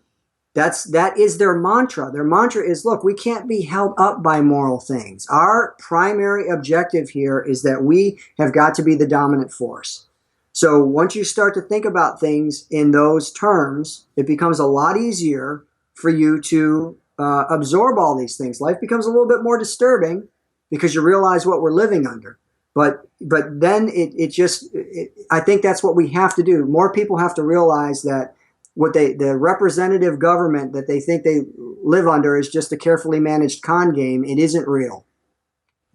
That is their mantra. Their mantra is, look, we can't be held up by moral things. Our primary objective here is that we have got to be the dominant force. So once you start to think about things in those terms, it becomes a lot easier for you to absorb all these things. Life becomes a little bit more disturbing because you realize what we're living under. But then I think that's what we have to do. More people have to realize that the representative government that they think they live under is just a carefully managed con game. It isn't real.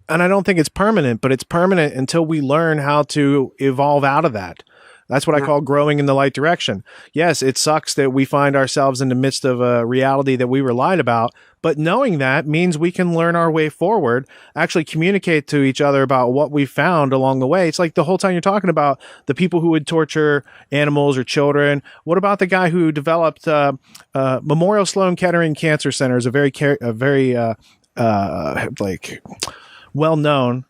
And I don't think it's permanent, but it's permanent until we learn how to evolve out of that. That's what I call growing in the right direction. Yes, it sucks that we find ourselves in the midst of a reality that we were lied about, but knowing that means we can learn our way forward, actually communicate to each other about what we found along the way. It's like the whole time you're talking about the people who would torture animals or children. What about the guy who developed Memorial Sloan Kettering Cancer Center is a very well-known,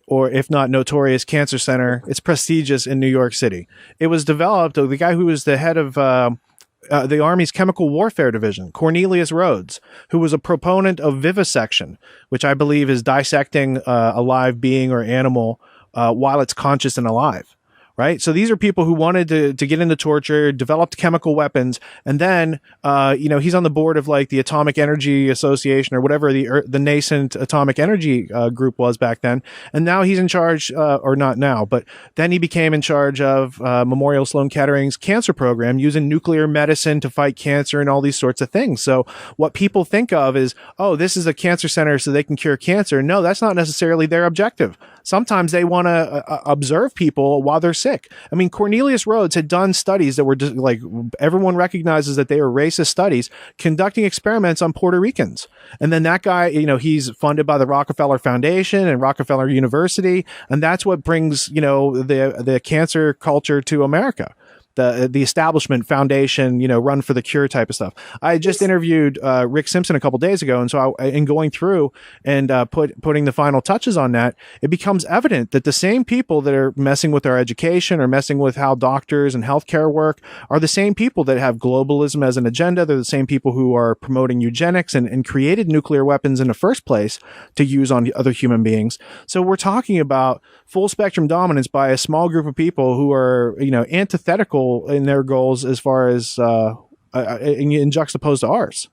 or if not notorious, cancer center. It's prestigious in New York City. It was developed, the guy who was the head of the Army's Chemical Warfare Division, Cornelius Rhodes, who was a proponent of vivisection, which I believe is dissecting a live being or animal while it's conscious and alive. Right. So these are people who wanted to get into torture, developed chemical weapons. And then, he's on the board of like the Atomic Energy Association or whatever the nascent atomic energy group was back then. And now he's in charge, or not now, but then he became in charge of Memorial Sloan Kettering's cancer program, using nuclear medicine to fight cancer and all these sorts of things. So what people think of is, oh, this is a cancer center so they can cure cancer. No, that's not necessarily their objective. Sometimes they want to observe people while they're sick. I mean, Cornelius Rhodes had done studies that were just like, everyone recognizes that they were racist studies, conducting experiments on Puerto Ricans. And then that guy, he's funded by the Rockefeller Foundation and Rockefeller University. And that's what brings, the cancer culture to America. The establishment foundation, run for the cure type of stuff. I just interviewed Rick Simpson a couple days ago. And so in going through and putting the final touches on that, it becomes evident that the same people that are messing with our education or messing with how doctors and healthcare work are the same people that have globalism as an agenda. They're the same people who are promoting eugenics and created nuclear weapons in the first place to use on other human beings. So we're talking about full spectrum dominance by a small group of people who are, antithetical in their goals as far as in juxtaposed to ours.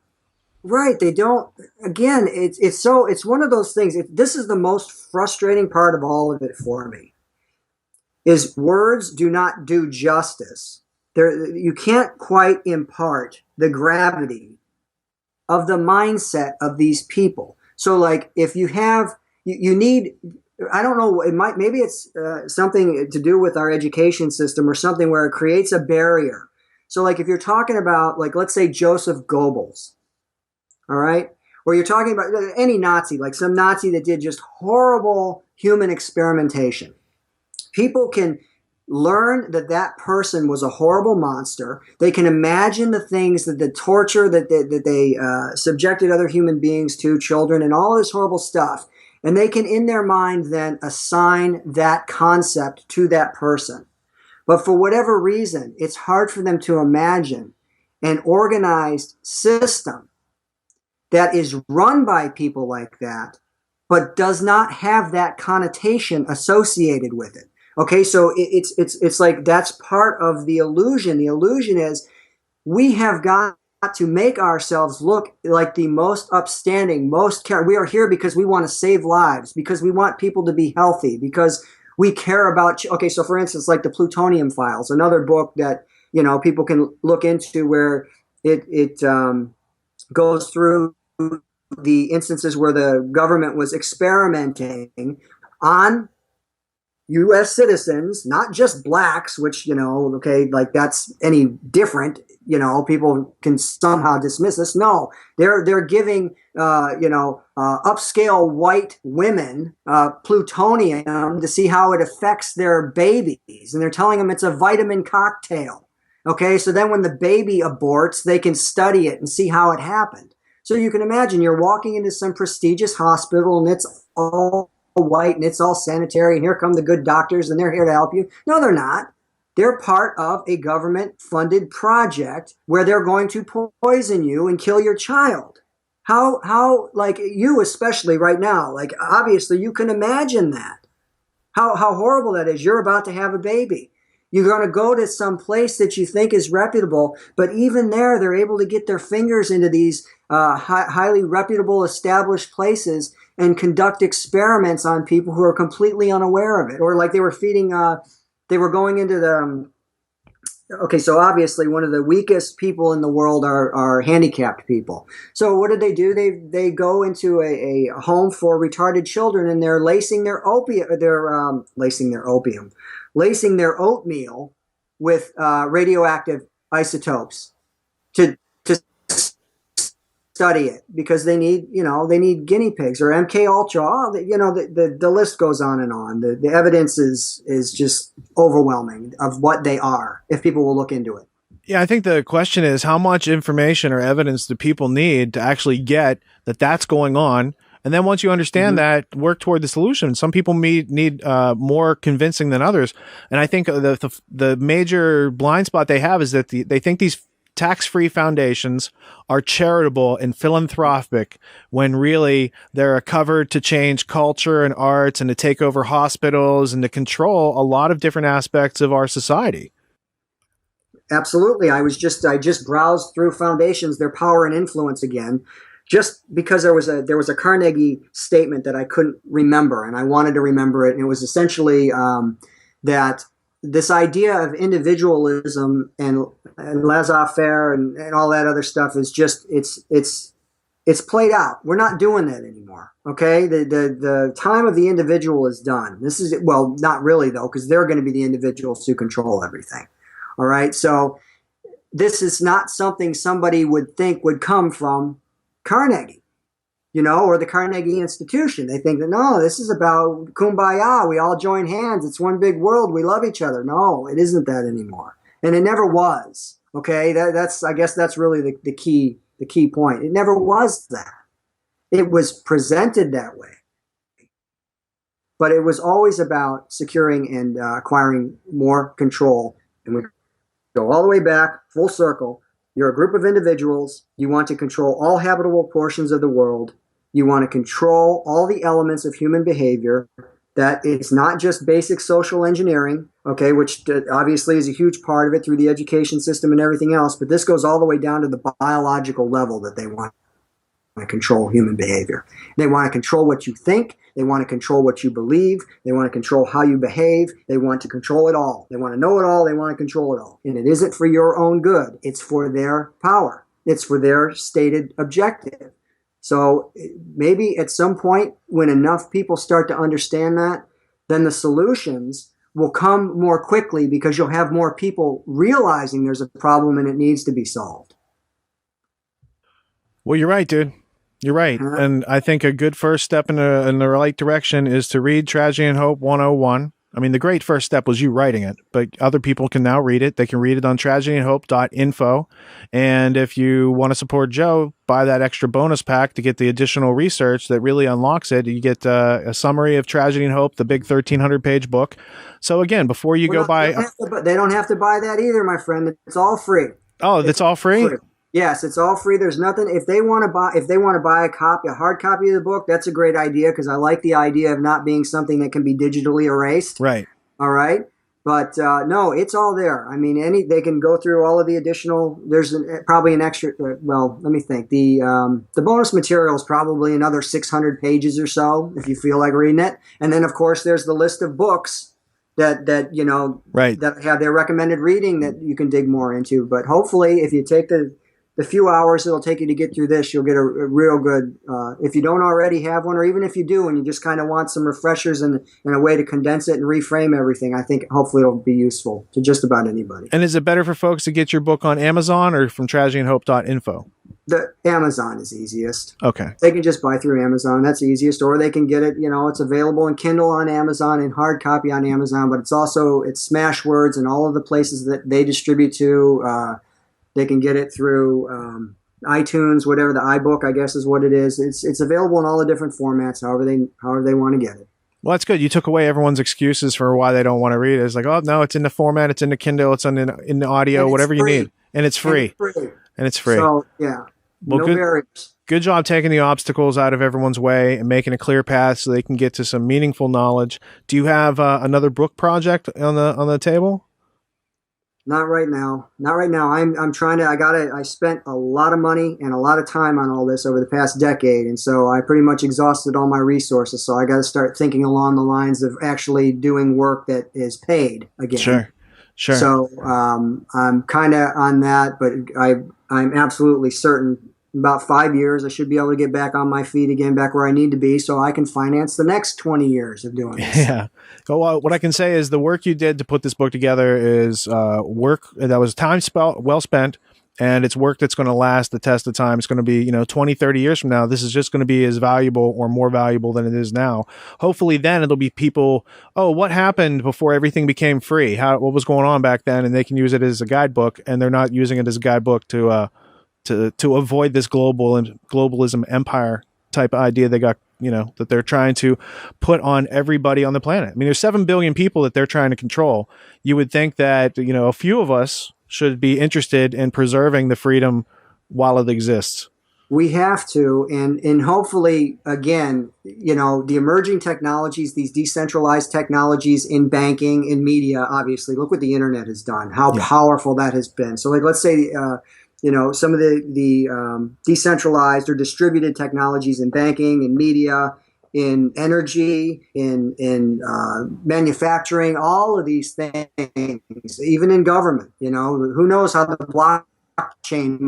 Right. They don't. Again, it's one of those things. This is the most frustrating part of all of it for me. Is words do not do justice. You can't quite impart the gravity of the mindset of these people. So, like, if you have, you need. I don't know. Maybe it's something to do with our education system or something where it creates a barrier. So, like, if you're talking about, like, let's say Joseph Goebbels, all right, or you're talking about any Nazi, like some Nazi that did just horrible human experimentation, people can learn that person was a horrible monster. They can imagine the things the torture that they subjected other human beings to, children, and all this horrible stuff. And they can, in their mind, then assign that concept to that person. But for whatever reason, it's hard for them to imagine an organized system that is run by people like that, but does not have that connotation associated with it. Okay, so it's like that's part of the illusion. The illusion is we have got to make ourselves look like the most upstanding, we are here because we want to save lives, because we want people to be healthy, because we care about. Okay, so for instance, like the Plutonium Files, another book that people can look into, where it goes through the instances where the government was experimenting on U.S. citizens, not just blacks, which, okay, like that's any different. People can somehow dismiss this. No, they're giving, upscale white women plutonium to see how it affects their babies. And they're telling them it's a vitamin cocktail. Okay, so then when the baby aborts, they can study it and see how it happened. So you can imagine you're walking into some prestigious hospital and it's all white and it's all sanitary, and here come the good doctors and they're here to help you. No, they're not. They're part of a government funded project where they're going to poison you and kill your child. How like you, especially right now, like obviously you can imagine that. How horrible that is. You're about to have a baby. You're going to go to some place that you think is reputable, but even there, they're able to get their fingers into these highly reputable, established places and conduct experiments on people who are completely unaware of it. Or like they were feeding, they were going into the, okay, so obviously one of the weakest people in the world are handicapped people. So what did they do? They go into a home for retarded children, and they're lacing their oatmeal with radioactive isotopes to study it, because they need guinea pigs or MK Ultra. The list goes on and on. The evidence is just overwhelming of what they are if people will look into it. Yeah, I think the question is, how much information or evidence do people need to actually get that that's going on? And then once you understand that, work toward the solution. Some people need more convincing than others. And I think the major blind spot they have is that they think these tax-free foundations are charitable and philanthropic, when really they're a cover to change culture and arts and to take over hospitals and to control a lot of different aspects of our society. Absolutely. I just browsed through foundations, their power and influence again, just because there was a Carnegie statement that I couldn't remember, and I wanted to remember it. And it was essentially that this idea of individualism and laissez-faire and all that other stuff is just it's played out. We're not doing that anymore. Okay, the time of the individual is done. This is, well, not really though, because they're going to be the individuals who control everything. All right, so this is not something somebody would think would come from Carnegie, or the Carnegie Institution. They think that, no, this is about kumbaya. We all join hands. It's one big world. We love each other. No, it isn't that anymore. And it never was. Okay. I guess that's really the key point. It never was that. It was presented that way, but it was always about securing and acquiring more control. And we go all the way back, full circle. You're a group of individuals. You want to control all habitable portions of the world. You want to control all the elements of human behavior. That it's not just basic social engineering, okay, which obviously is a huge part of it through the education system and everything else, but this goes all the way down to the biological level that they want to control human behavior. They want to control what you think. They want to control what you believe. They want to control how you behave. They want to control it all. They want to know it all. They want to control it all. And it isn't for your own good. It's for their power. It's for their stated objective. So maybe at some point when enough people start to understand that, then the solutions will come more quickly, because you'll have more people realizing there's a problem and it needs to be solved. Well, you're right, dude. You're right. And I think a good first step in the right direction is to read Tragedy and Hope 101. I mean, the great first step was you writing it, but other people can now read it. They can read it on tragedyandhope.info. And if you want to support Joe, buy that extra bonus pack to get the additional research that really unlocks it. You get a summary of Tragedy and Hope, the big 1,300-page book. So again, before you go buy... They don't have to buy that either, my friend. It's all free. Oh, it's all free? Yes, it's all free. There's nothing. If they want to buy a hard copy of the book, that's a great idea, because I like the idea of not being something that can be digitally erased. Right. All right. But no, it's all there. I mean, they can go through all of the additional. There's probably an extra. Well, let me think. The bonus material is probably another 600 pages or so, if you feel like reading it. And then, of course, there's the list of books that right, that have their recommended reading that you can dig more into. But hopefully, if you take the the few hours it'll take you to get through this, you'll get a real good, if you don't already have one, or even if you do and you just kind of want some refreshers and a way to condense it and reframe everything, I think hopefully it'll be useful to just about anybody. And is it better for folks to get your book on Amazon or from tragedyandhope.info? The Amazon is easiest. Okay. They can just buy through Amazon. That's easiest. Or they can get it, it's available in Kindle on Amazon and hard copy on Amazon, but it's Smashwords and all of the places that they distribute to. They can get it through iTunes, whatever, the iBook, I guess is what it is. It's available in all the different formats, however they want to get it. Well, that's good. You took away everyone's excuses for why they don't want to read it. It's like, oh, no, it's in the format, it's in the Kindle, it's in the audio, whatever you need. And it's free. And it's free. So, yeah, well, no barriers. Good job taking the obstacles out of everyone's way and making a clear path so they can get to some meaningful knowledge. Do you have another book project on the table? Not right now. Not right now. I'm trying to. I spent a lot of money and a lot of time on all this over the past decade, and so I pretty much exhausted all my resources. So I got to start thinking along the lines of actually doing work that is paid again. Sure. So I'm kind of on that, but I'm absolutely certain in about 5 years I should be able to get back on my feet again, back where I need to be, so I can finance the next 20 years of doing this. Yeah. Well, what I can say is the work you did to put this book together is work that was well spent, and it's work that's going to last the test of time. It's going to be, 20, 30 years from now, this is just going to be as valuable or more valuable than it is now. Hopefully then it'll be people, oh, what happened before everything became free? What was going on back then? And they can use it as a guidebook, and they're not using it as a guidebook to avoid this globalism empire type idea they got, that they're trying to put on everybody on the planet. I mean, there's 7 billion people that they're trying to control. You would think that, a few of us should be interested in preserving the freedom while it exists. We have to, and hopefully, again, the emerging technologies, these decentralized technologies in banking, in media, obviously, look what the internet has done, how powerful that has been. So, like, let's say, some of the decentralized or distributed technologies in banking, in media, in energy, in manufacturing, all of these things, even in government, who knows how the blockchain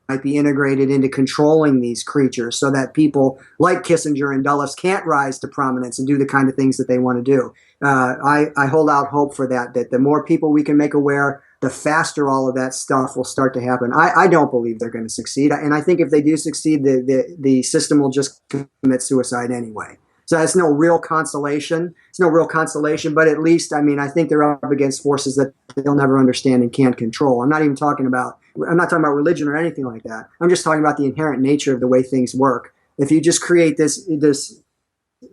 might be integrated into controlling these creatures so that people like Kissinger and Dulles can't rise to prominence and do the kind of things that they want to do. I hold out hope for that the more people we can make aware, the faster all of that stuff will start to happen. I don't believe they're going to succeed. And I think if they do succeed, the system will just commit suicide anyway. So that's no real consolation. It's no real consolation, but at least, I think they're up against forces that they'll never understand and can't control. I'm not talking about religion or anything like that. I'm just talking about the inherent nature of the way things work. If you just create this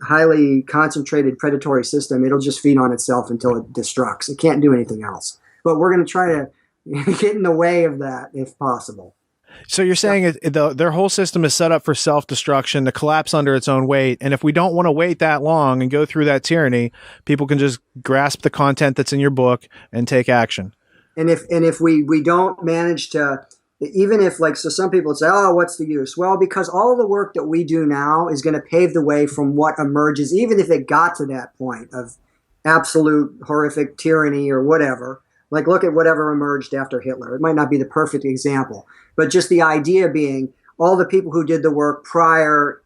highly concentrated predatory system, it'll just feed on itself until it destructs. It can't do anything else. But we're going to try to get in the way of that if possible. So you're saying their whole system is set up for self-destruction, to collapse under its own weight. And if we don't want to wait that long and go through that tyranny, people can just grasp the content that's in your book and take action. And if we don't manage to, even if so some people would say, oh, what's the use? Well, because all the work that we do now is going to pave the way from what emerges, even if it got to that point of absolute horrific tyranny or whatever. Like, look at whatever emerged after Hitler. It might not be the perfect example, but just the idea being all the people who did the work prior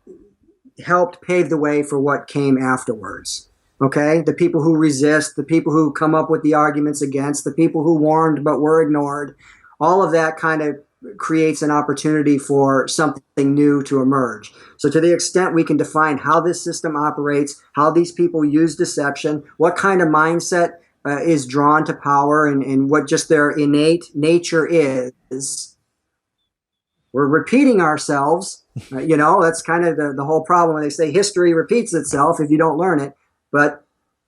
helped pave the way for what came afterwards. Okay? The people who resist, the people who come up with the arguments against, the people who warned but were ignored, all of that kind of creates an opportunity for something new to emerge. So to the extent we can define how this system operates, how these people use deception, what kind of mindset is drawn to power, and what just their innate nature is. We're repeating ourselves. That's kind of the whole problem when they say history repeats itself if you don't learn it. But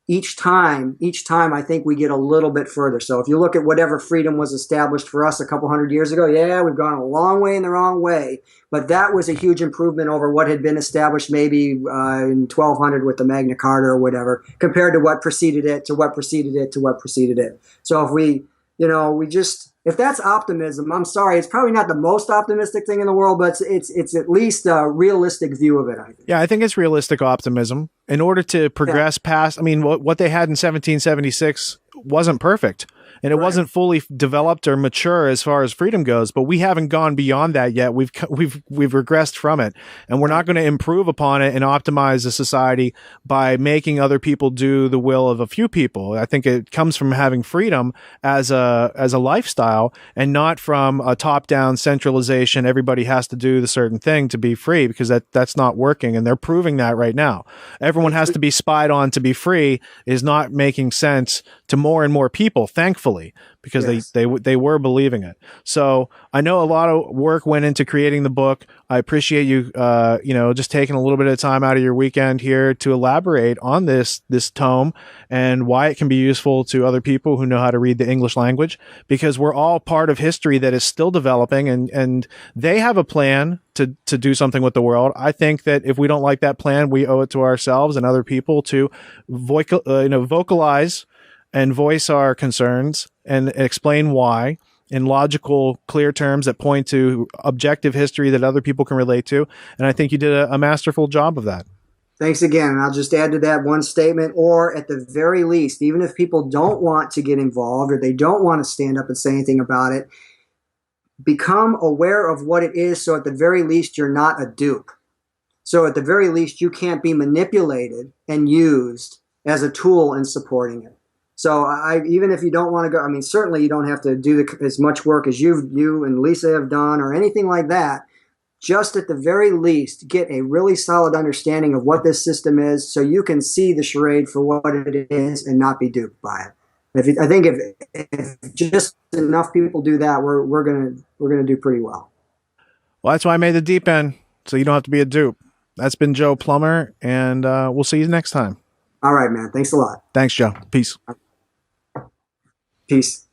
each time, I think we get a little bit further. So if you look at whatever freedom was established for us a couple hundred years ago, yeah, we've gone a long way in the wrong way. But that was a huge improvement over what had been established maybe in 1200 with the Magna Carta or whatever, compared to what preceded it, to what preceded it, to what preceded it. So if if that's optimism, I'm sorry, it's probably not the most optimistic thing in the world, but it's at least a realistic view of it, I think. Yeah, I think it's realistic optimism. In order to progress past, what they had in 1776 wasn't perfect, and it Right. wasn't fully developed or mature as far as freedom goes. But we haven't gone beyond that yet. We've regressed from it, and we're not going to improve upon it and optimize the society by making other people do the will of a few people. I think it comes from having freedom as a lifestyle, and not from a top down centralization. Everybody has to do the certain thing to be free, because that's not working, and they're proving that right now. Everyone has to be spied on to be free is not making sense to more and more people, thankfully, because Yes. they were believing it. So I know a lot of work went into creating the book. I appreciate you just taking a little bit of time out of your weekend here to elaborate on this tome and why it can be useful to other people who know how to read the English language, because we're all part of history that is still developing, and they have a plan to do something with the world. I think that if we don't like that plan, we owe it to ourselves and other people to vocalize and voice our concerns and explain why in logical, clear terms that point to objective history that other people can relate to. And I think you did a masterful job of that. Thanks again. And I'll just add to that one statement, or at the very least, even if people don't want to get involved or they don't want to stand up and say anything about it, become aware of what it is, so at the very least you're not a dupe. So at the very least you can't be manipulated and used as a tool in supporting it. So even if you don't want to go, I mean, certainly you don't have to do as much work as you and Lisa have done or anything like that. Just at the very least, get a really solid understanding of what this system is, so you can see the charade for what it is and not be duped by it. I think if just enough people do that, we're gonna do pretty well. Well, that's why I made the deep end, so you don't have to be a dupe. That's been Joe Plummer, and we'll see you next time. All right, man. Thanks a lot. Thanks, Joe. Peace. Peace.